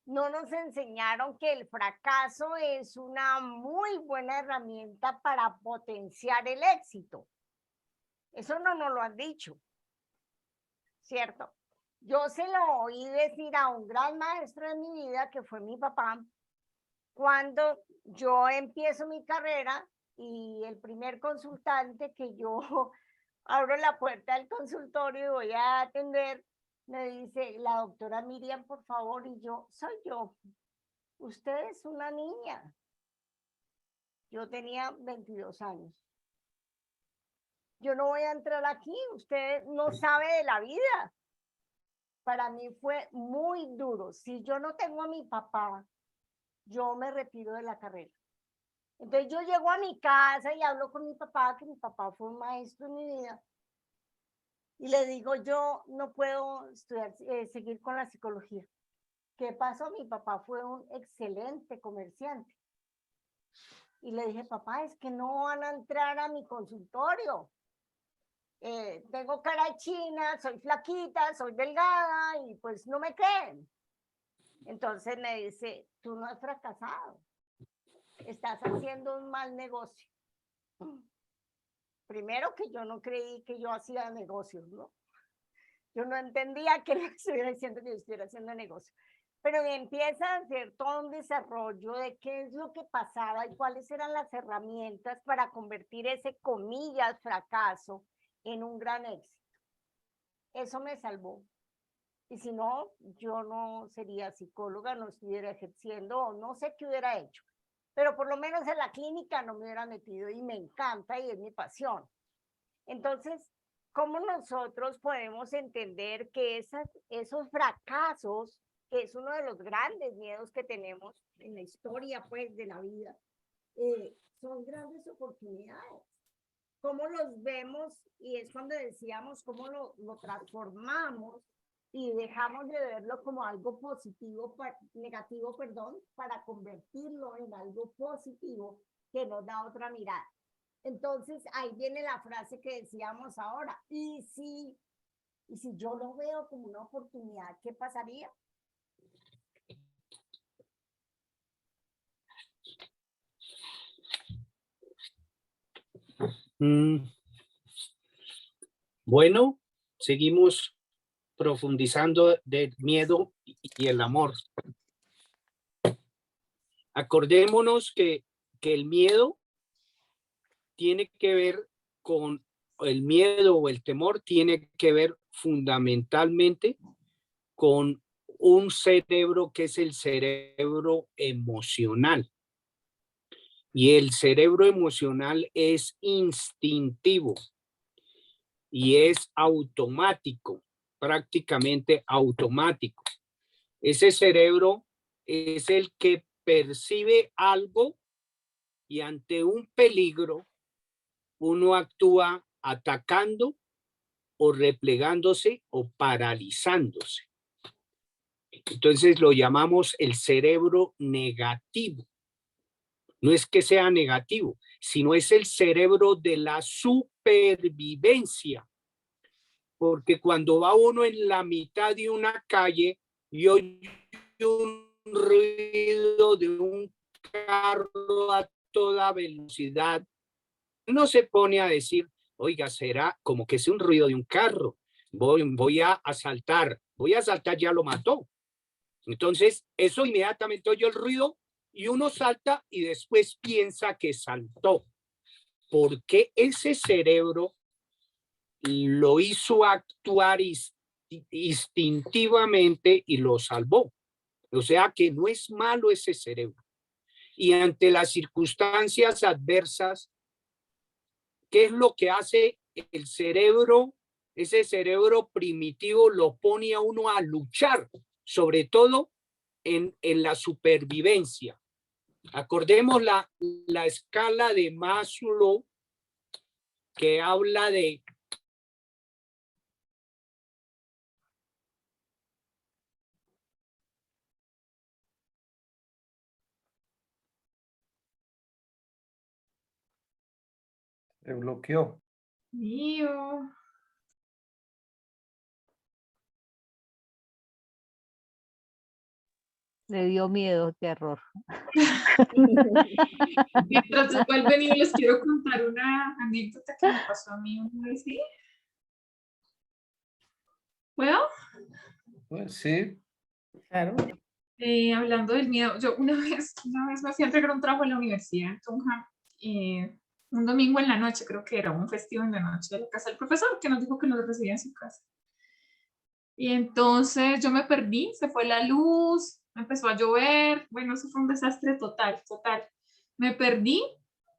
No nos enseñaron que el fracaso es una muy buena herramienta para potenciar el éxito. Eso no nos lo han dicho, ¿cierto? Yo se lo oí decir a un gran maestro de mi vida, que fue mi papá, cuando yo empiezo mi carrera y el primer consultante que yo abro la puerta del consultorio y voy a atender, Me dice la doctora Miriam, por favor, y yo, soy yo. Usted es una niña. Yo tenía 22 años. Yo no voy a entrar aquí, usted no sabe de la vida. Para mí fue muy duro. Si yo no tengo a mi papá, yo me retiro de la carrera. Entonces yo llego a mi casa y hablo con mi papá, que mi papá fue un maestro en mi vida. Y le digo, yo no puedo estudiar, seguir con la psicología. ¿Qué pasó? Mi papá fue un excelente comerciante. Y le dije, papá, es que no van a entrar a mi consultorio. Tengo cara china, soy flaquita, soy delgada y pues no me creen. Entonces me dice, tú no has fracasado, estás haciendo un mal negocio. Primero que yo no creí que yo hacía negocios, ¿no? Yo no entendía que estuviera diciendo que yo estuviera haciendo negocio. Pero me empieza a hacer todo un desarrollo de qué es lo que pasaba y cuáles eran las herramientas para convertir ese, comillas, fracaso en un gran éxito. Eso me salvó. Y si no, yo no sería psicóloga, no estuviera ejerciendo o no sé qué hubiera hecho. Pero por lo menos en la clínica no me hubiera metido y me encanta y es mi pasión. Entonces, ¿cómo nosotros podemos entender que esos fracasos, que es uno de los grandes miedos que tenemos en la historia pues de la vida, son grandes oportunidades? ¿Cómo los vemos? Y es cuando decíamos cómo lo transformamos y dejamos de verlo como algo positivo, negativo, perdón, para convertirlo en algo positivo que nos da otra mirada. Entonces ahí viene la frase que decíamos ahora, y si yo lo veo como una oportunidad, ¿qué pasaría? Bueno, seguimos profundizando del miedo y el amor. Acordémonos que el miedo tiene que ver con el miedo o el temor, tiene que ver fundamentalmente con un cerebro que es el cerebro emocional. Y el cerebro emocional es instintivo y es automático, prácticamente automático. Ese cerebro es el que percibe algo y ante un peligro uno actúa atacando o replegándose o paralizándose. Entonces lo llamamos el cerebro negativo. No es que sea negativo, sino es el cerebro de la supervivencia. Porque cuando va uno en la mitad de una calle y oye un ruido de un carro a toda velocidad, no se pone a decir, oiga, será como que es un ruido de un carro, voy a asaltar, ya lo mató. Entonces, eso inmediatamente oye el ruido y uno salta y después piensa que saltó. Porque ese cerebro lo hizo actuar instintivamente y lo salvó. O sea que no es malo ese cerebro. Y ante las circunstancias adversas, ¿qué es lo que hace el cerebro? Ese cerebro primitivo lo pone a uno a luchar, sobre todo en la supervivencia. Acordemos la escala de Maslow, que habla de Se bloqueó. Mío. Le dio miedo, terror. Mientras vuelven y les quiero contar una anécdota que me pasó a mí una vez. ¿Sí? ¿Puedo? Pues sí. Claro. Hablando del miedo, yo una vez me fui a entregar un trabajo en la universidad en Tunja, un domingo en la noche, creo que era un festivo en la noche de la casa del profesor, que nos dijo que nos recibía en su casa. Y entonces yo me perdí, se fue la luz, empezó a llover, bueno, eso fue un desastre total, total. Me perdí,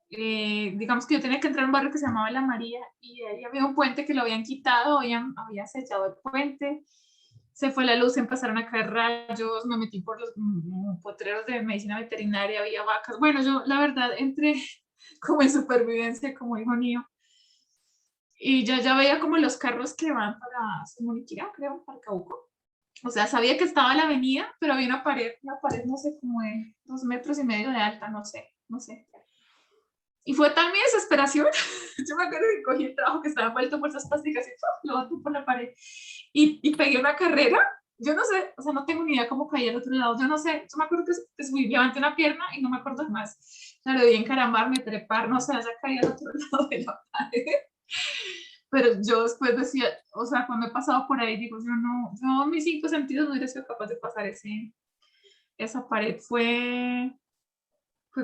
digamos que yo tenía que entrar a un barrio que se llamaba La María y ahí había un puente que lo habían quitado, había sellado el puente, se fue la luz, empezaron a caer rayos, me metí por los potreros de medicina veterinaria, había vacas, bueno, yo la verdad entré como en supervivencia, como hijo mío. Y ya veía como los carros que van para Sumoniquirá, creo, para Cauco. O sea, sabía que estaba la avenida, pero había una pared no sé, como de 2,5 metros de alta, no sé. Y fue tal mi desesperación, yo me acuerdo que cogí el trabajo que estaba envuelto por esas plásticas y lo boté por la pared. Y pegué una carrera, yo no sé, o sea, no tengo ni idea cómo caí al otro lado, yo no sé, yo me acuerdo que levanté una pierna y no me acuerdo más. Claro, debí encarambarme, trepar, no sé, ya caí al otro lado de la pared. Pero yo después decía, o sea, cuando he pasado por ahí, digo, yo en mis 5 sentidos no hubiera sido capaz de pasar esa pared. Fue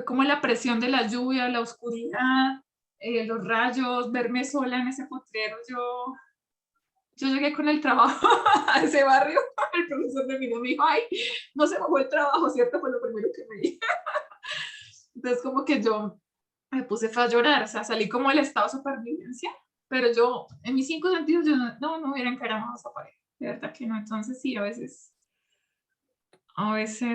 como la presión de la lluvia, la oscuridad, los rayos, verme sola en ese potrero. Yo llegué con el trabajo a ese barrio, el profesor me miró y me dijo, ay, no se me fue el trabajo, ¿cierto? Fue lo primero que me dijo. Entonces como que yo me puse a llorar, o sea, salí como del estado de supervivencia. Pero yo, en mis 5 sentidos, yo no hubiera encaramado esa pared. De verdad que no. Entonces sí, a veces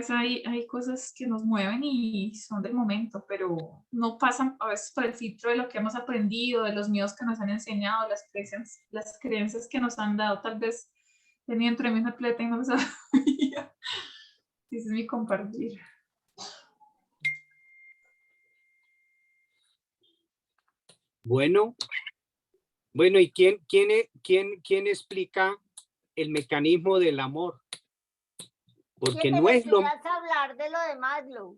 hay cosas que nos mueven y son del momento, pero no pasan a veces por el filtro de lo que hemos aprendido, de los miedos que nos han enseñado, las creencias que nos han dado. Tal vez tenía entre mí una atleta y no lo sabía. Ese es mi compartir. Bueno, ¿y quién explica el mecanismo del amor? Porque no es lo... Vas a hablar de lo de Maslow.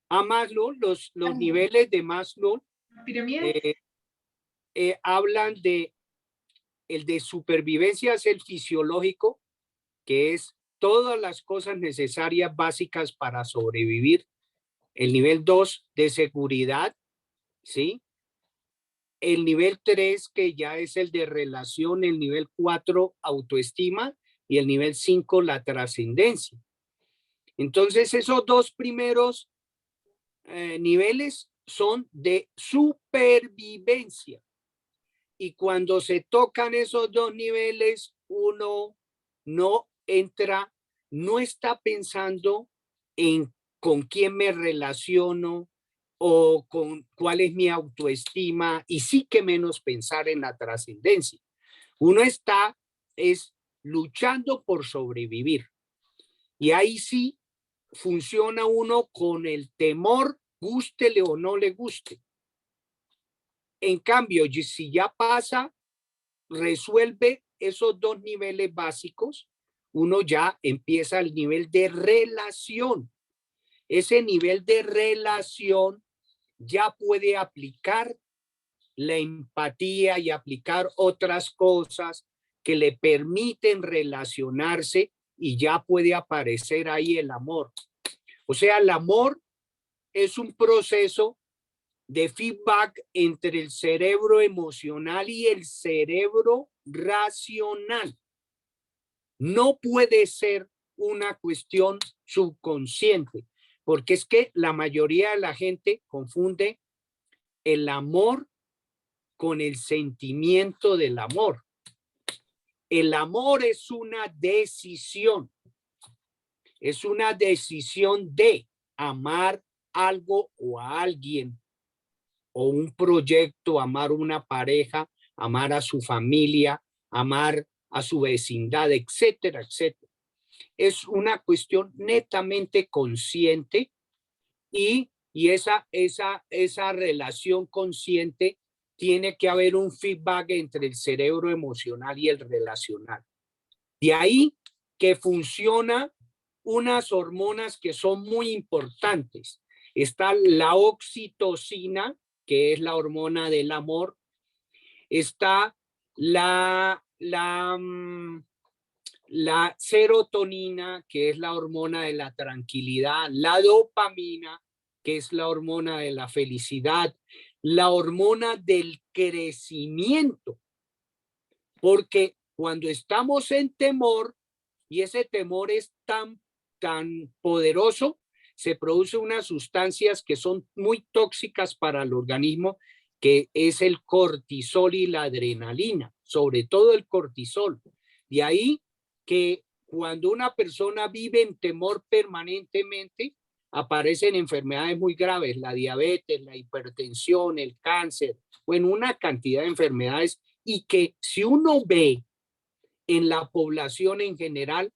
A Maslow, los niveles de Maslow hablan de el de supervivencia, es el fisiológico, que es todas las cosas necesarias básicas para sobrevivir. El nivel 2 de seguridad, ¿sí? El nivel 3, que ya es el de relación, el nivel 4, autoestima, y el nivel 5, la trascendencia. Entonces, esos 2 primeros niveles son de supervivencia. Y cuando se tocan esos 2 niveles, uno no está pensando en con quién me relaciono o con cuál es mi autoestima, y sí que menos pensar en la trascendencia. Uno está luchando por sobrevivir. Y ahí sí funciona uno con el temor, gústele o no le guste. En cambio, si ya pasa, resuelve esos 2 niveles básicos, uno ya empieza el nivel de relación. Ese nivel de relación ya puede aplicar la empatía y aplicar otras cosas que le permiten relacionarse, y ya puede aparecer ahí el amor. O sea, el amor es un proceso de feedback entre el cerebro emocional y el cerebro racional. No puede ser una cuestión subconsciente, porque es que la mayoría de la gente confunde el amor con el sentimiento del amor. El amor es una decisión. Es una decisión de amar algo o a alguien, o un proyecto, amar una pareja, amar a su familia, amar a su vecindad, etcétera, etcétera. Es una cuestión netamente consciente, y esa relación consciente tiene que haber un feedback entre el cerebro emocional y el relacional. De ahí que funciona unas hormonas que son muy importantes. Está la oxitocina, que es la hormona del amor. Está la serotonina, que es la hormona de la tranquilidad. La dopamina, que es la hormona de la felicidad. La hormona del crecimiento. Porque cuando estamos en temor y ese temor es tan poderoso, se producen unas sustancias que son muy tóxicas para el organismo, que es el cortisol y la adrenalina, sobre todo el cortisol. De ahí que cuando una persona vive en temor permanentemente, aparecen enfermedades muy graves, la diabetes, la hipertensión, el cáncer, bueno, una cantidad de enfermedades, y que si uno ve en la población en general,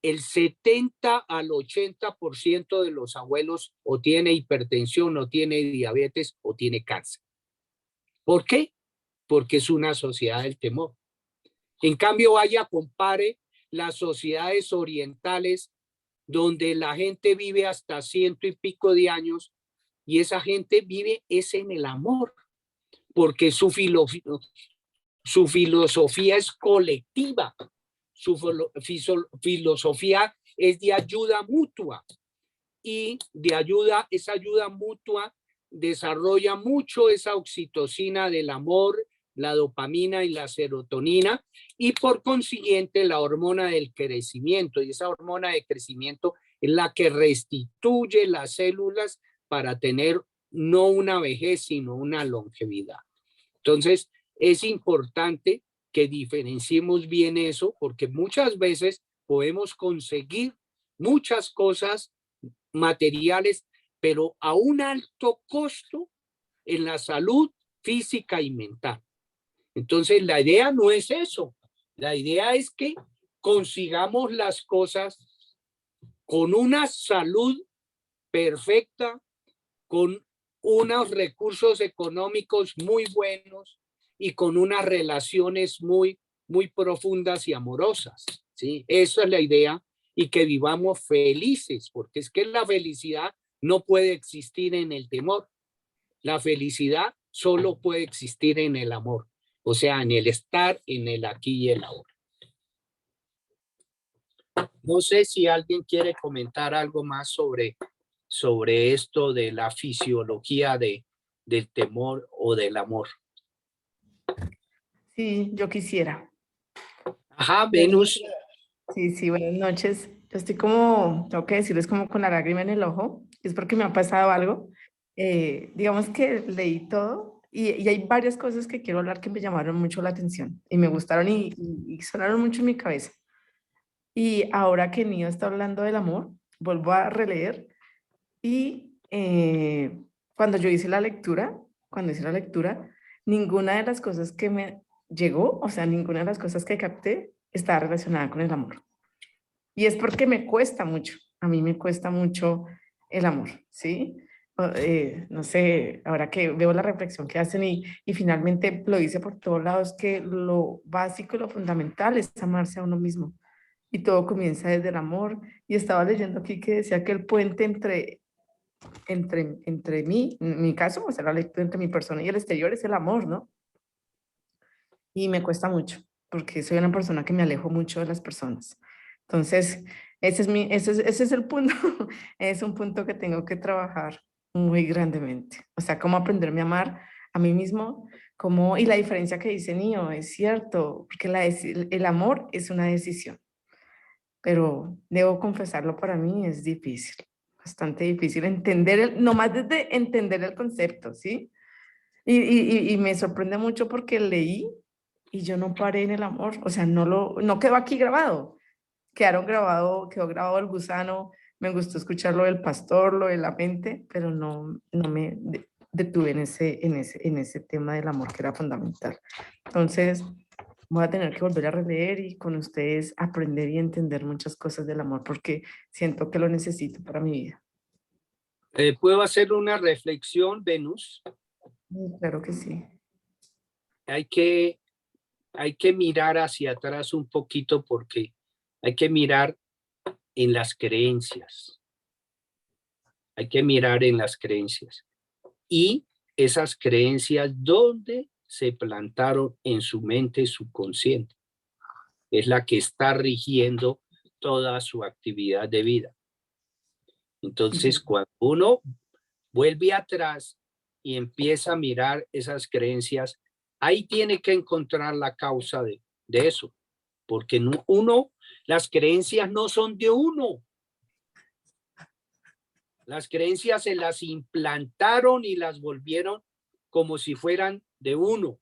el 70 al 80% de los abuelos o tiene hipertensión, o tiene diabetes, o tiene cáncer. ¿Por qué? Porque es una sociedad del temor. En cambio, vaya, compare las sociedades orientales, donde la gente vive hasta 100 y pico de años, y esa gente vive es en el amor, porque su filosofía es colectiva, su filosofía es de ayuda mutua, y esa ayuda mutua desarrolla mucho esa oxitocina del amor, la dopamina y la serotonina, y por consiguiente la hormona del crecimiento, y esa hormona de crecimiento es la que restituye las células para tener no una vejez, sino una longevidad. Entonces, es importante que diferenciemos bien eso, porque muchas veces podemos conseguir muchas cosas materiales, pero a un alto costo en la salud física y mental. Entonces, la idea no es eso. La idea es que consigamos las cosas con una salud perfecta, con unos recursos económicos muy buenos y con unas relaciones muy profundas y amorosas, ¿sí? Esa es la idea, y que vivamos felices, porque es que la felicidad no puede existir en el temor. La felicidad solo puede existir en el amor, o sea, en el estar, en el aquí y el ahora. No sé si alguien quiere comentar algo más sobre esto de la fisiología del temor o del amor. Sí, yo quisiera. Ajá, Venus. Sí, buenas noches. Yo estoy como, tengo que decirles, como con la lágrima en el ojo. Es porque me ha pasado algo. Digamos que leí todo y hay varias cosas que quiero hablar que me llamaron mucho la atención y me gustaron y sonaron mucho en mi cabeza. Y ahora que Nio está hablando del amor, vuelvo a releer y cuando hice la lectura, ninguna de las cosas que me llegó, o sea, ninguna de las cosas que capté está relacionada con el amor. Y es porque me cuesta mucho, a mí me cuesta mucho el amor, ¿sí? No sé, ahora que veo la reflexión que hacen y finalmente lo dice por todos lados, que lo básico y lo fundamental es amarse a uno mismo. Y todo comienza desde el amor. Y estaba leyendo aquí que decía que el puente entre mí, en mi caso, o sea, la lectura entre mi persona y el exterior es el amor, ¿no? Y me cuesta mucho, porque soy una persona que me alejo mucho de las personas. Entonces, ese es el punto, es un punto que tengo que trabajar muy grandemente. O sea, cómo aprenderme a amar a mí mismo, y la diferencia que dice Nio, es cierto, porque el amor es una decisión, pero debo confesarlo, para mí es difícil, bastante difícil entender, nomás desde entender el concepto, ¿sí? Y me sorprende mucho porque leí y yo no paré en el amor, o sea, no quedó aquí grabado, quedó grabado el gusano, me gustó escuchar lo del pastor, lo de la mente, pero no me detuve en ese tema del amor que era fundamental. Entonces, voy a tener que volver a releer y con ustedes aprender y entender muchas cosas del amor, porque siento que lo necesito para mi vida. ¿Puedo hacer una reflexión, Venus? Claro que sí. Hay que mirar hacia atrás un poquito, porque hay que mirar en las creencias. Hay que mirar en las creencias. Y esas creencias, ¿dónde se plantaron en su mente subconsciente? Es la que está rigiendo toda su actividad de vida. Entonces, cuando uno vuelve atrás y empieza a mirar esas creencias, ahí tiene que encontrar la causa de eso. porque las creencias no son de uno. Las creencias se las implantaron y las volvieron como si fueran de uno.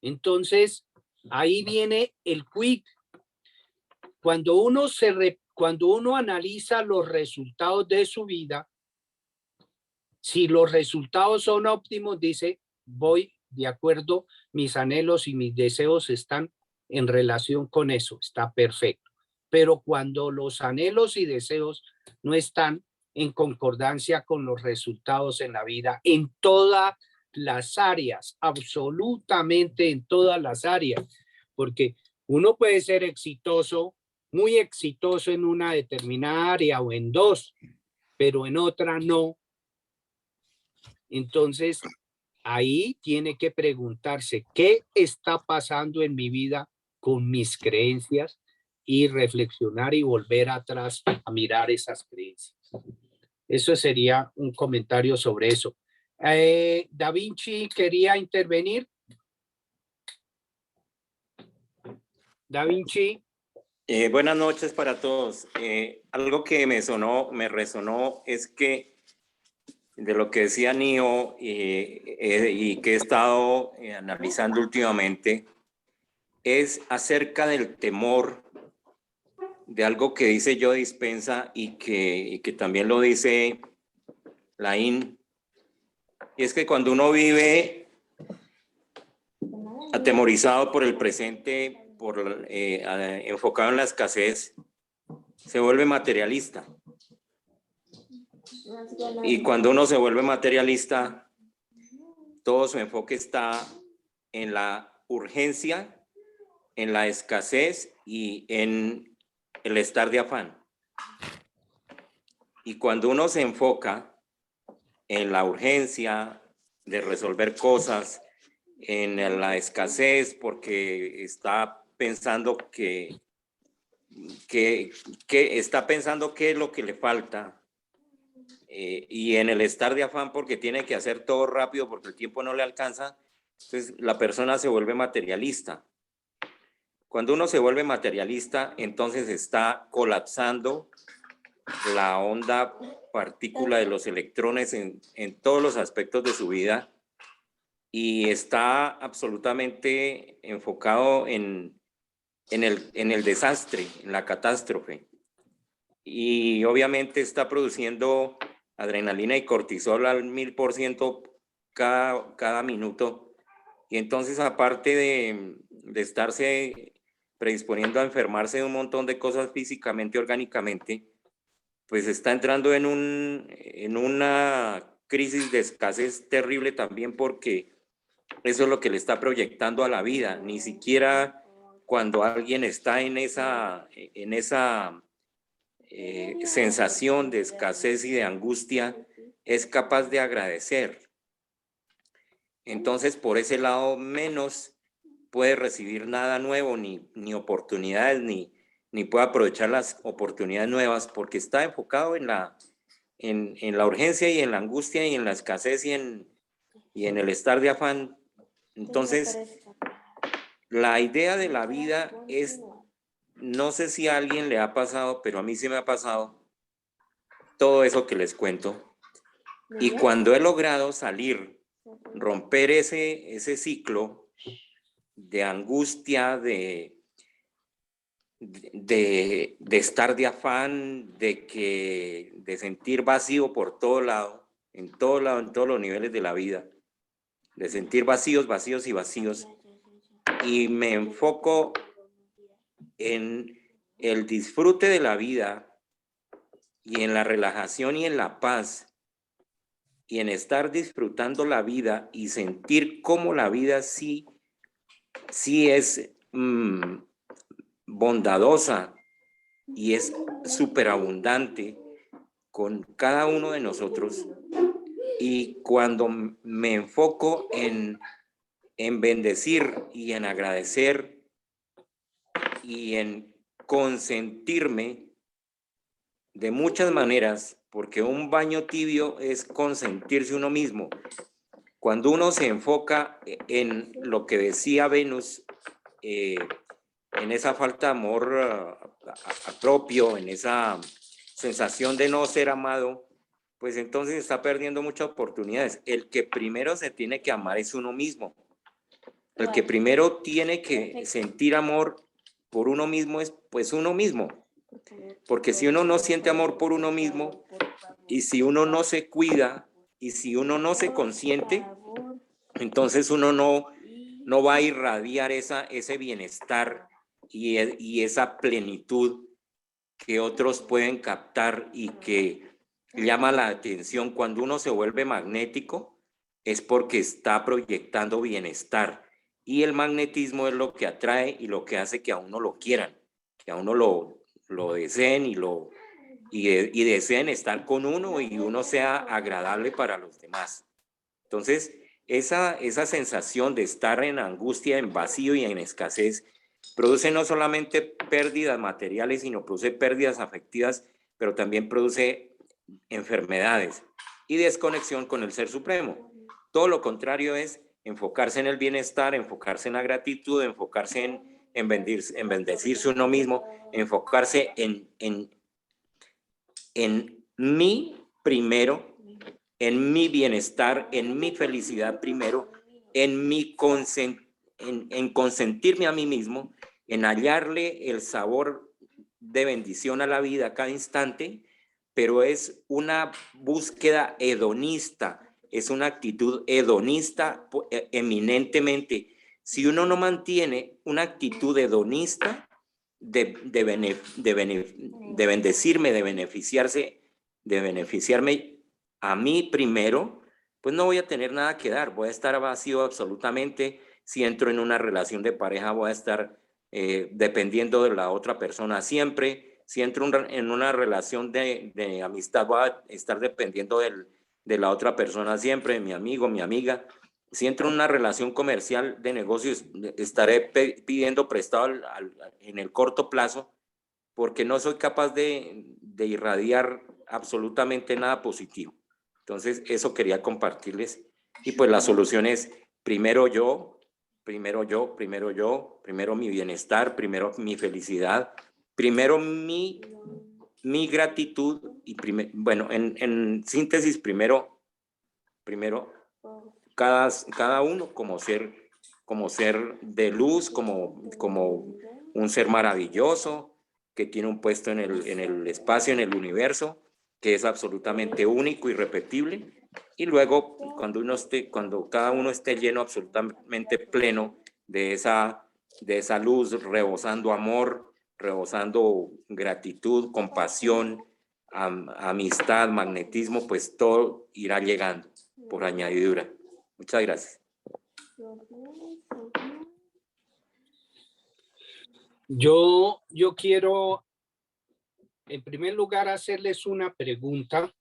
Entonces, ahí viene el quid. Cuando uno analiza los resultados de su vida, si los resultados son óptimos, dice, voy de acuerdo, mis anhelos y mis deseos están en relación con eso, está perfecto. Pero cuando los anhelos y deseos no están en concordancia con los resultados en la vida, en todas las áreas, absolutamente en todas las áreas, porque uno puede ser exitoso, muy exitoso en una determinada área o en dos, pero en otra no. Entonces, ahí tiene que preguntarse, ¿qué está pasando en mi vida con mis creencias? Y reflexionar y volver atrás a mirar esas creencias. Eso sería un comentario sobre eso. Da Vinci quería intervenir. Da Vinci. Buenas noches para todos. Algo que me resonó es que de lo que decía Nio y que he estado analizando últimamente es acerca del temor de algo que dice Joe Dispenza y que también lo dice Laín, y es que cuando uno vive atemorizado por el presente, enfocado en la escasez, se vuelve materialista. Y cuando uno se vuelve materialista, todo su enfoque está en la urgencia, en la escasez y en el estar de afán. Y cuando uno se enfoca en la urgencia de resolver cosas, en la escasez porque está pensando que está pensando qué es lo que le falta, y en el estar de afán porque tiene que hacer todo rápido porque el tiempo no le alcanza, entonces la persona se vuelve materialista. Cuando uno se vuelve materialista, entonces está colapsando la onda partícula de los electrones en todos los aspectos de su vida y está absolutamente enfocado en el desastre, en la catástrofe. Y obviamente está produciendo adrenalina y cortisol al 1000% cada minuto. Y entonces, aparte de estarse predisponiendo a enfermarse de un montón de cosas físicamente, orgánicamente, pues está entrando en una crisis de escasez terrible también, porque eso es lo que le está proyectando a la vida. Ni siquiera cuando alguien está en esa sensación de escasez y de angustia es capaz de agradecer. Entonces, por ese lado, menos puede recibir nada nuevo, ni oportunidades, ni puede aprovechar las oportunidades nuevas, porque está enfocado en la urgencia y en la angustia y en la escasez y en el estar de afán. Entonces, la idea de la vida es, no sé si a alguien le ha pasado, pero a mí sí me ha pasado todo eso que les cuento. Y cuando he logrado salir, romper ese ciclo de angustia, de estar de afán, de sentir vacío por todo lado, en todos los niveles de la vida, de sentir vacíos y vacíos, y me enfoco en el disfrute de la vida y en la relajación y en la paz y en estar disfrutando la vida y sentir cómo la vida sí es bondadosa y es superabundante con cada uno de nosotros. Y cuando me enfoco en bendecir y en agradecer y en consentirme de muchas maneras, porque un baño tibio es consentirse uno mismo. Cuando uno se enfoca en lo que decía Venus, en esa falta de amor propio, en esa sensación de no ser amado, pues entonces está perdiendo muchas oportunidades. El que primero se tiene que amar es uno mismo. El que primero tiene que sentir amor por uno mismo es pues uno mismo. Porque si uno no siente amor por uno mismo, y si uno no se cuida, y si uno no se consiente, entonces uno no va a irradiar ese bienestar y esa plenitud que otros pueden captar y que llama la atención. Cuando uno se vuelve magnético es porque está proyectando bienestar, y el magnetismo es lo que atrae y lo que hace que a uno lo quieran, que a uno lo deseen y deseen estar con uno y uno sea agradable para los demás. Entonces, esa sensación de estar en angustia, en vacío y en escasez produce no solamente pérdidas materiales, sino produce pérdidas afectivas, pero también produce enfermedades y desconexión con el Ser Supremo. Todo lo contrario es enfocarse en el bienestar, enfocarse en la gratitud, enfocarse en bendecirse uno mismo, enfocarse en mí primero, en mi bienestar, en mi felicidad primero, en consentirme a mí mismo, en hallarle el sabor de bendición a la vida a cada instante, pero es una búsqueda hedonista, es una actitud hedonista eminentemente. Si uno no mantiene una actitud hedonista de bendecirme, de beneficiarme a mí primero, pues no voy a tener nada que dar, voy a estar vacío absolutamente. Si entro en una relación de pareja, voy a estar dependiendo de la otra persona siempre. Si entro en una relación de amistad, voy a estar dependiendo de la otra persona siempre, de mi amigo, mi amiga. Si entro en una relación comercial de negocios, estaré pidiendo prestado en el corto plazo, porque no soy capaz de irradiar absolutamente nada positivo. Entonces, eso quería compartirles. Y pues la solución es primero yo, primero yo, primero yo, primero mi bienestar, primero mi felicidad, primero mi gratitud y bueno, en síntesis, primero cada uno como ser de luz, como un ser maravilloso que tiene un puesto en el espacio, en el universo, que es absolutamente único, irrepetible. Y luego, cuando cada uno esté lleno, absolutamente pleno de esa luz, rebosando amor, rebosando gratitud, compasión, amistad, magnetismo, pues todo irá llegando por añadidura. Muchas gracias. Yo quiero, en primer lugar, hacerles una pregunta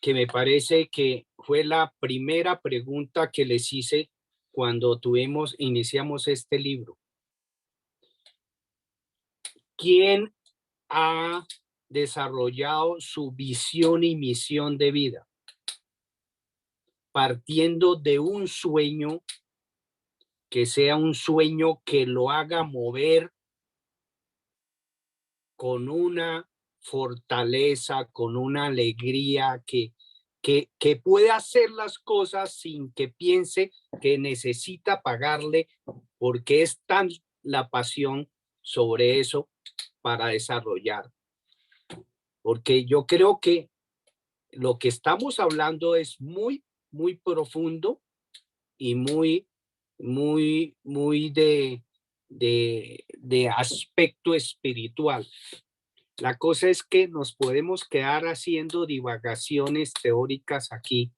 que me parece que fue la primera pregunta que les hice cuando iniciamos este libro. ¿Quién ha desarrollado su visión y misión de vida partiendo de un sueño que sea un sueño que lo haga mover con una fortaleza, con una alegría, que pueda hacer las cosas sin que piense que necesita pagarle, porque es tan la pasión sobre eso para desarrollar? Porque yo creo que lo que estamos hablando es muy, muy profundo y muy de aspecto espiritual. La cosa es que nos podemos quedar haciendo divagaciones teóricas aquí,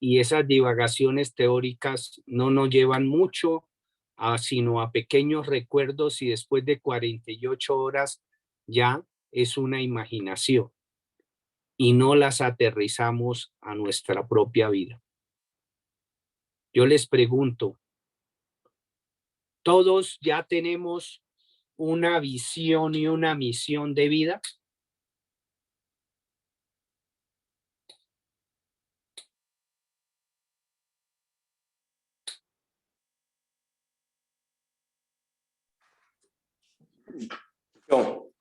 y esas divagaciones teóricas no nos llevan mucho, sino a pequeños recuerdos, y después de 48 horas ya es una imaginación y no las aterrizamos a nuestra propia vida. Yo les pregunto, ¿todos ya tenemos una visión y una misión de vida? Yo.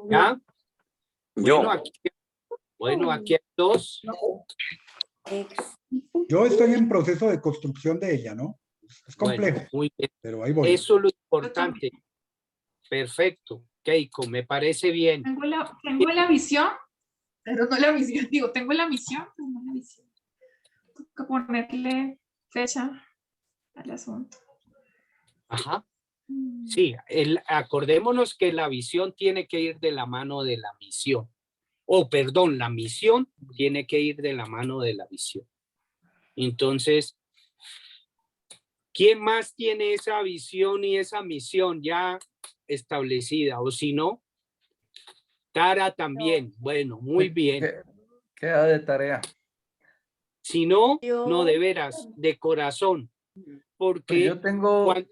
¿Ya? Yo. Bueno, aquí hay dos. Yo estoy en proceso de construcción de ella, ¿no? Es complejo, Bueno, muy bien. pero ahí voy. Eso es lo importante. Perfecto. Keiko, me parece bien. Tengo la visión, pero no la misión. Digo, tengo la misión, pero no la visión. Tengo que ponerle fecha al asunto. Ajá. Sí, acordémonos que la visión tiene que ir de la mano de la misión. Perdón, la misión tiene que ir de la mano de la visión. Entonces, ¿quién más tiene esa visión y esa misión ya establecida? O si no, Tara también. Bueno, muy bien. Queda de tarea. Si no, no, de veras, de corazón. Porque Pues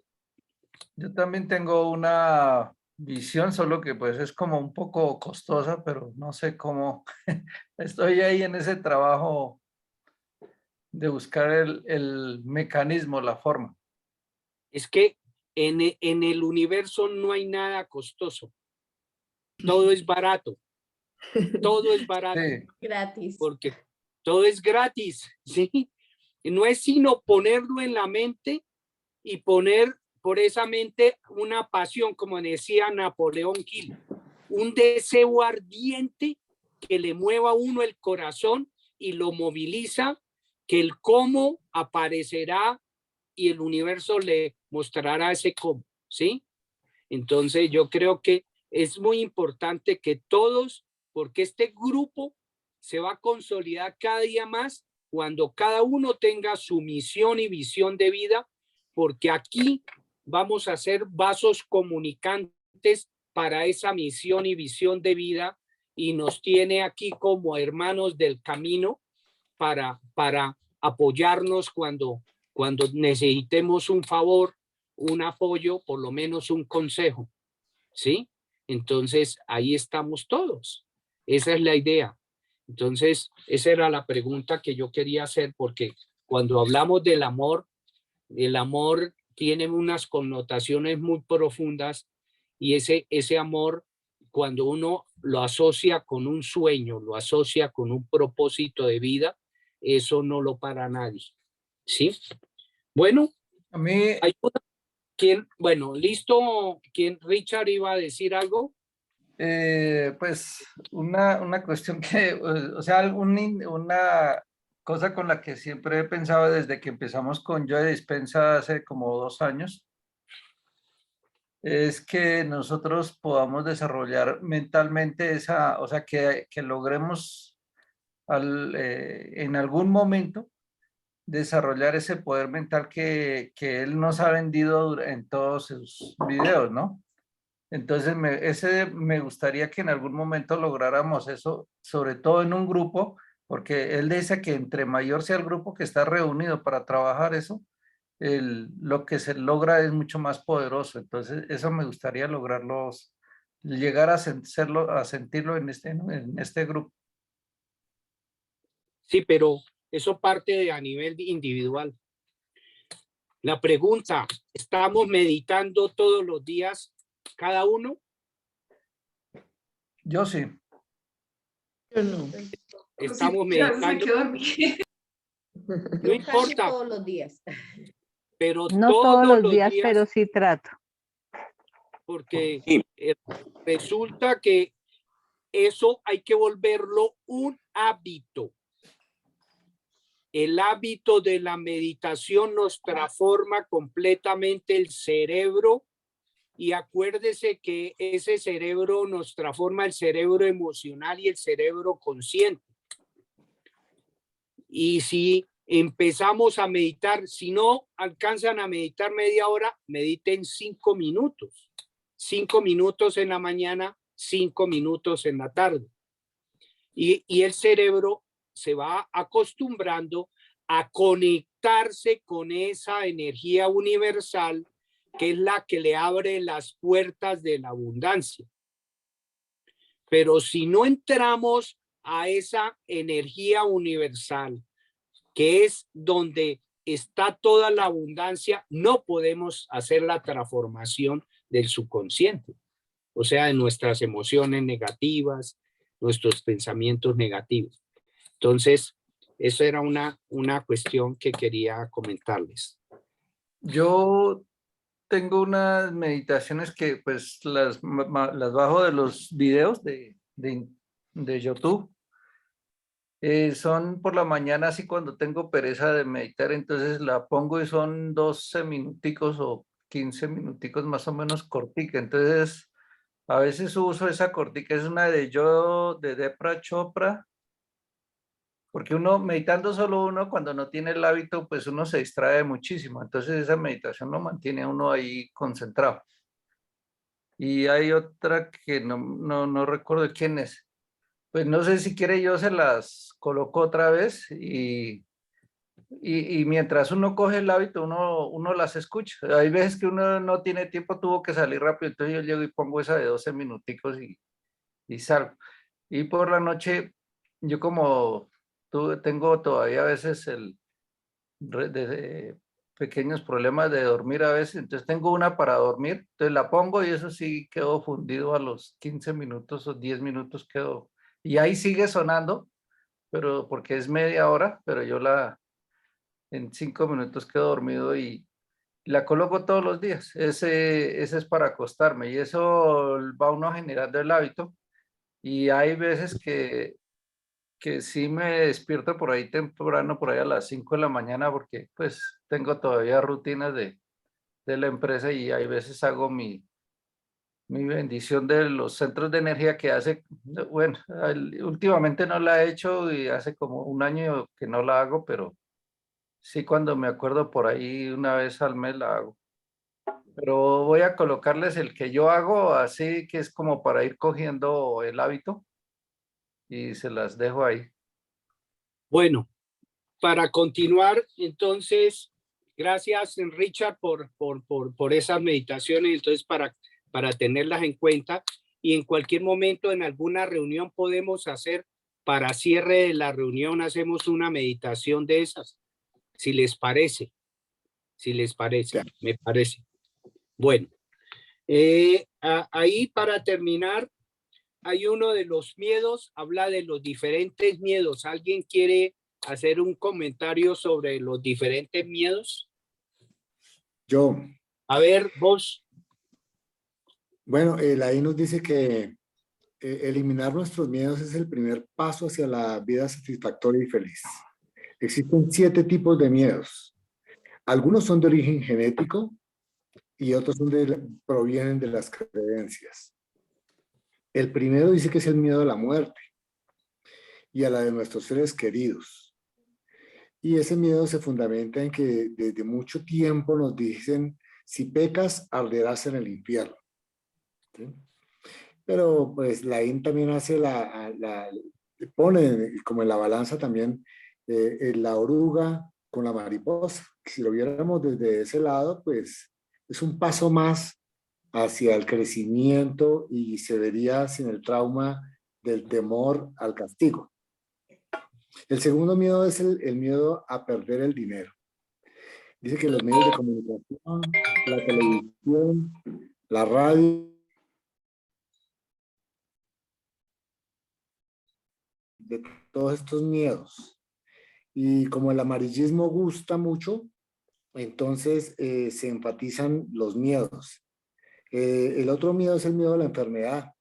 yo también tengo una visión, solo que pues es como un poco costosa, pero no sé cómo. Estoy ahí en ese trabajo de buscar el mecanismo, la forma. es que en el universo no hay nada costoso. Todo es barato. Todo es barato. Sí. Gratis. Porque todo es gratis, ¿sí? No es sino ponerlo en la mente y poner por esa mente una pasión, como decía Napoleón Hill, un deseo ardiente que le mueva a uno el corazón y lo moviliza, que el cómo aparecerá y el universo le mostrará ese cómo, ¿sí? Entonces yo creo que es muy importante que todos, porque este grupo se va a consolidar cada día más cuando cada uno tenga su misión y visión de vida, porque aquí vamos a ser vasos comunicantes para esa misión y visión de vida y nos tiene aquí como hermanos del camino para apoyarnos cuando necesitemos un favor, un apoyo, por lo menos un consejo, ¿sí? Entonces, ahí estamos todos. Esa es la idea. Entonces, esa era la pregunta que yo quería hacer, porque cuando hablamos del amor, el amor tiene unas connotaciones muy profundas y ese amor, cuando uno lo asocia con un sueño, lo asocia con un propósito de vida, eso no lo para nadie, ¿sí? Bueno, a mí... ¿Quién? Bueno, listo. ¿Quién? Richard iba a decir algo. Pues una cuestión que, o sea, una cosa con la que siempre he pensado desde que empezamos con Joe Dispensa hace como 2 años, es que nosotros podamos desarrollar mentalmente esa, o sea, que logremos en algún momento desarrollar ese poder mental que él nos ha vendido en todos sus videos, ¿no? Entonces, me gustaría que en algún momento lográramos eso, sobre todo en un grupo, porque él dice que entre mayor sea el grupo que está reunido para trabajar eso, lo que se logra es mucho más poderoso. Entonces, eso me gustaría lograrlos, llegar a sentirlo en este grupo. Sí, pero eso parte a nivel individual. La pregunta, ¿estamos meditando todos los días cada uno? Yo sí. Yo no. Estamos meditando. No importa. Todos los días. Pero no todos los días, pero sí trato. Porque resulta que eso hay que volverlo un hábito. El hábito de la meditación nos transforma completamente el cerebro y acuérdese que ese cerebro nos transforma el cerebro emocional y el cerebro consciente. Y si empezamos a meditar, si no alcanzan a meditar media hora, mediten 5 minutos. 5 minutos en la mañana, 5 minutos en la tarde. Y el cerebro se va acostumbrando a conectarse con esa energía universal que es la que le abre las puertas de la abundancia. Pero si no entramos a esa energía universal, que es donde está toda la abundancia, no podemos hacer la transformación del subconsciente, o sea, de nuestras emociones negativas, nuestros pensamientos negativos. Entonces, eso era una cuestión que quería comentarles. Yo tengo unas meditaciones que pues las bajo de los videos de YouTube. Son por la mañana, así cuando tengo pereza de meditar, entonces la pongo y son 12 minuticos o 15 minuticos más o menos cortica. Entonces, a veces uso esa cortica, es una de Deepak Chopra, porque uno meditando solo uno, cuando no tiene el hábito, pues uno se distrae muchísimo. Entonces esa meditación lo mantiene a uno ahí concentrado. Y hay otra que no recuerdo quién es. Pues no sé si quiere, yo se las coloco otra vez y mientras uno coge el hábito, uno las escucha. Hay veces que uno no tiene tiempo, tuvo que salir rápido, entonces yo llego y pongo esa de 12 minuticos y salgo. Y por la noche, yo como tengo todavía a veces pequeños problemas de dormir a veces, entonces tengo una para dormir, entonces la pongo y eso sí quedo fundido a los 15 minutos o 10 minutos quedo. Y ahí sigue sonando, pero porque es media hora, pero yo en 5 minutos quedo dormido y la coloco todos los días. Ese es para acostarme y eso va uno generando el hábito. Y hay veces que sí me despierto por ahí temprano, por ahí a las 5 de la mañana, porque pues tengo todavía rutinas de la empresa y hay veces hago mi bendición de los centros de energía que hace, bueno, últimamente no la he hecho y hace como un año que no la hago, pero sí cuando me acuerdo por ahí una vez al mes la hago. Pero voy a colocarles el que yo hago, así que es como para ir cogiendo el hábito y se las dejo ahí. Bueno, para continuar, entonces, gracias, Richard, por esas meditaciones, entonces, para tenerlas en cuenta, y en cualquier momento, en alguna reunión podemos hacer, para cierre de la reunión, hacemos una meditación de esas, si les parece, me parece. Bueno, ahí para terminar, hay uno de los miedos, habla de los diferentes miedos. ¿Alguien quiere hacer un comentario sobre los diferentes miedos? Yo. A ver, vos. Bueno, ahí nos dice que eliminar nuestros miedos es el primer paso hacia la vida satisfactoria y feliz. Existen 7 tipos de miedos. Algunos son de origen genético y otros provienen de las creencias. El primero dice que es el miedo a la muerte y a la de nuestros seres queridos. Y ese miedo se fundamenta en que desde mucho tiempo nos dicen, si pecas, arderás en el infierno. ¿Sí? Pero pues la IN también hace pone como en la balanza también la oruga con la mariposa. Si lo viéramos desde ese lado, pues es un paso más hacia el crecimiento y se vería sin el trauma del temor al castigo. El segundo miedo es el miedo a perder el dinero. Dice que los medios de comunicación, la televisión, la radio, de todos estos miedos. Y como el amarillismo gusta mucho, entonces se enfatizan los miedos. El otro miedo es el miedo a la enfermedad.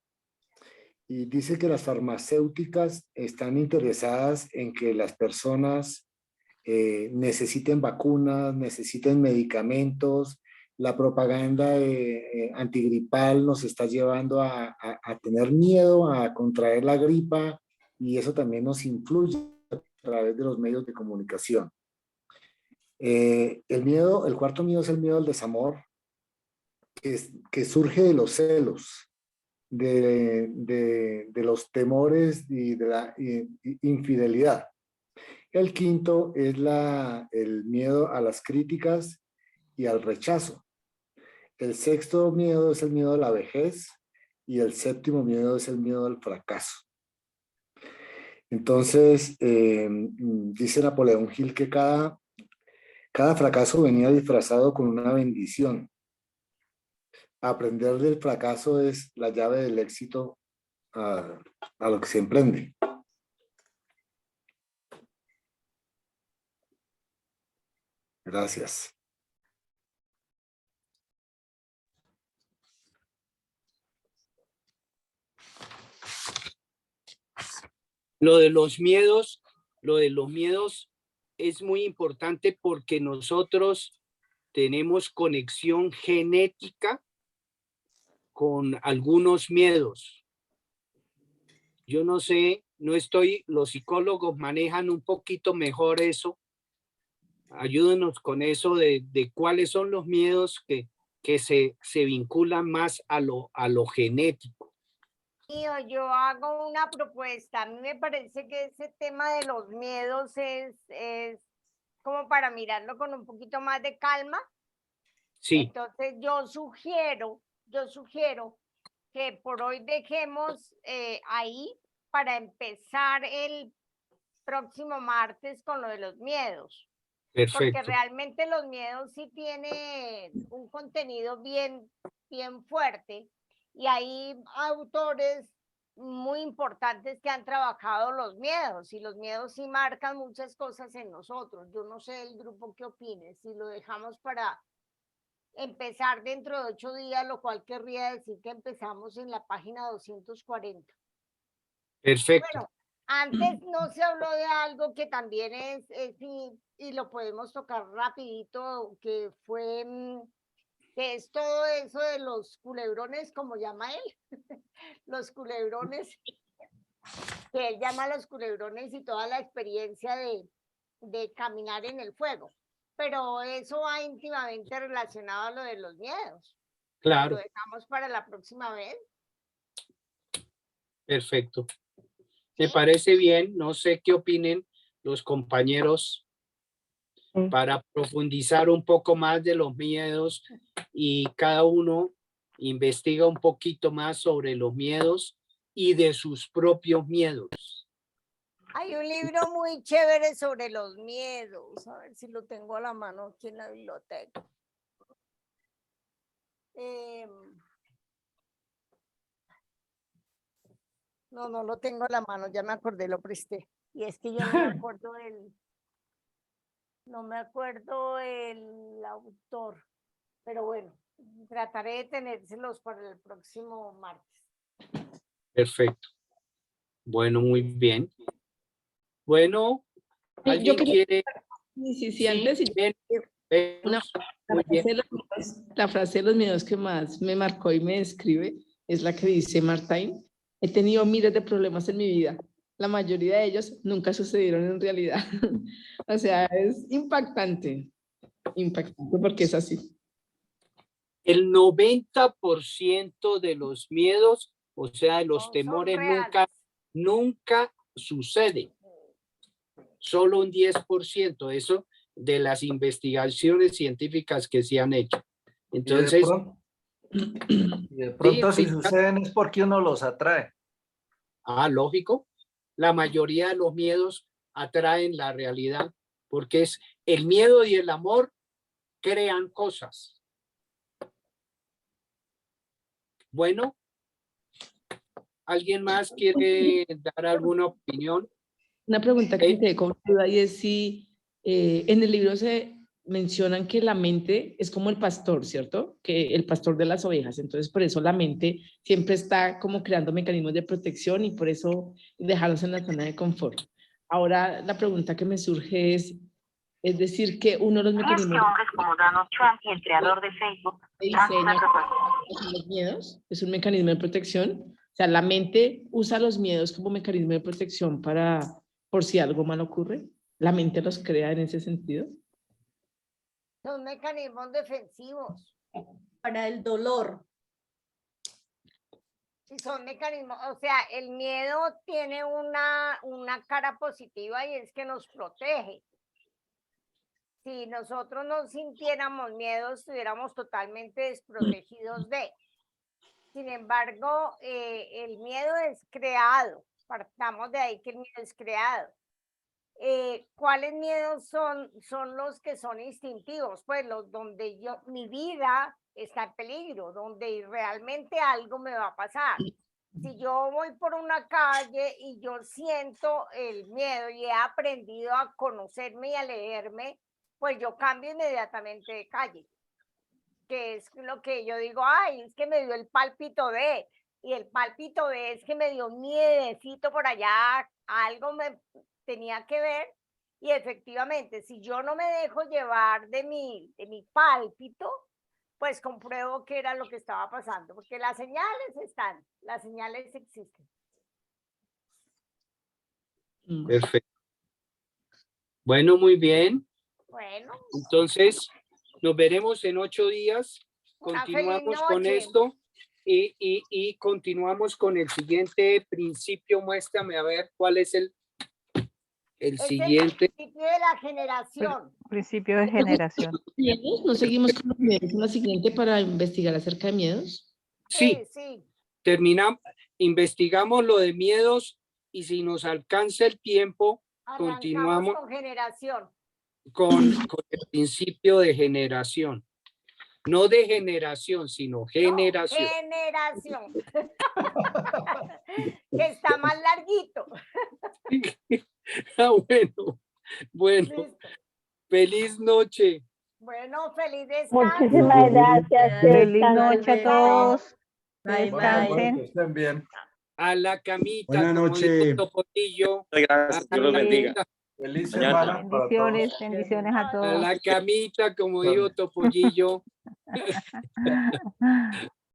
Y dice que las farmacéuticas están interesadas en que las personas necesiten vacunas, necesiten medicamentos. La propaganda antigripal nos está llevando a tener miedo a contraer la gripa y eso también nos influye a través de los medios de comunicación. El cuarto miedo es el miedo al desamor, que surge de los celos, de los temores y de la infidelidad. El quinto es el miedo a las críticas y al rechazo. El sexto miedo es el miedo a la vejez y el séptimo miedo es el miedo al fracaso. Entonces, dice Napoleón Hill que cada Cada fracaso venía disfrazado con una bendición. Aprender del fracaso es la llave del éxito a lo que se emprende. Gracias. Lo de los miedos es muy importante porque nosotros tenemos conexión genética con algunos miedos. Yo no sé, los psicólogos manejan un poquito mejor eso. Ayúdenos con eso de cuáles son los miedos que se vinculan más a lo genético. Yo hago una propuesta. A mí me parece que ese tema de los miedos es como para mirarlo con un poquito más de calma. Sí. Entonces yo sugiero que por hoy dejemos ahí para empezar el próximo martes con lo de los miedos. Perfecto. Porque realmente los miedos sí tienen un contenido bien fuerte y hay autores muy importantes que han trabajado los miedos y los miedos sí marcan muchas cosas en nosotros. Yo no sé el grupo qué opine, si lo dejamos para empezar dentro de 8 días, lo cual querría decir que empezamos en la página 240. Perfecto. Bueno, antes no se habló de algo que también es y lo podemos tocar rapidito, que fue, que es todo eso de los culebrones, como llama él, los culebrones, que él llama los culebrones y toda la experiencia de caminar en el fuego. Pero eso va íntimamente relacionado a lo de los miedos. Claro. Lo dejamos para la próxima vez. Perfecto. Me parece bien, no sé qué opinen los compañeros para profundizar un poco más de los miedos y cada uno investiga un poquito más sobre los miedos y de sus propios miedos. Hay un libro muy chévere sobre los miedos, a ver si lo tengo a la mano aquí en la biblioteca. No lo tengo a la mano, ya me acordé, lo presté. Y es que yo no me acuerdo el autor, pero bueno, trataré de tenérselos para el próximo martes. Perfecto. Bueno, muy bien. Bueno, ¿alguien quiere? Sí, antes. La frase de los miedos que más me marcó y me describe es la que dice Martín: he tenido miles de problemas en mi vida. La mayoría de ellos nunca sucedieron en realidad. O sea, es impactante porque es así. El 90% de los miedos, o sea, de los temores nunca sucede. Solo un 10%, eso de las investigaciones científicas que se han hecho. Entonces, de pronto si suceden es porque uno los atrae. Lógico. La mayoría de los miedos atraen la realidad, porque es el miedo y el amor crean cosas. Bueno, ¿alguien más quiere dar alguna opinión? Una pregunta que me quedé con duda y es si en el libro se mencionan que la mente es como el pastor, ¿cierto? Que el pastor de las ovejas. Entonces, por eso la mente siempre está como creando mecanismos de protección y por eso dejarlos en la zona de confort. Ahora, la pregunta que me surge es decir que uno de los mecanismos... hombres como Donald Trump y el creador de Facebook... los miedos es un mecanismo de protección. O sea, la mente usa los miedos como mecanismo de protección por si algo mal ocurre. La mente los crea en ese sentido. Son mecanismos defensivos. Para el dolor. Sí, son mecanismos, o sea, el miedo tiene una cara positiva y es que nos protege. Si nosotros no sintiéramos miedo, estuviéramos totalmente desprotegidos de. Sin embargo, el miedo es creado. Partamos de ahí que el miedo es creado. ¿cuáles miedos son los que son instintivos? Pues los donde mi vida está en peligro, donde realmente algo me va a pasar. Si yo voy por una calle y yo siento el miedo y he aprendido a conocerme y a leerme, pues yo cambio inmediatamente de calle. Que es lo que yo digo, ay, es que me dio el pálpito de, y el pálpito de es que me dio un miedecito por allá, algo me tenía que ver, y efectivamente, si yo no me dejo llevar de mi pálpito, pues compruebo qué era lo que estaba pasando, porque las señales están, las señales existen. Perfecto. Bueno, muy bien. Bueno. Entonces, nos veremos en 8 días. Continuamos con esto y continuamos con el siguiente principio. Muéstrame a ver cuál es el siguiente. El principio de la generación. Principio de generación. ¿No seguimos con los miedos en la siguiente para investigar acerca de miedos? Sí, sí. Terminamos, investigamos lo de miedos y si nos alcanza el tiempo, continuamos con generación. Con el principio de generación. No de generación, sino generación. No, generación. Que está más larguito. Bueno. Listo. Feliz noche. Bueno, feliz descanso. Muchísimas gracias. Feliz noche a todos. Bye, Bueno, que estén bien. A la camita. Buenas noches. Gracias, Dios los bendiga. Feliz Mañana. semana para Bendiciones, todos. bendiciones a A todos. la camita, como dijo Topollillo.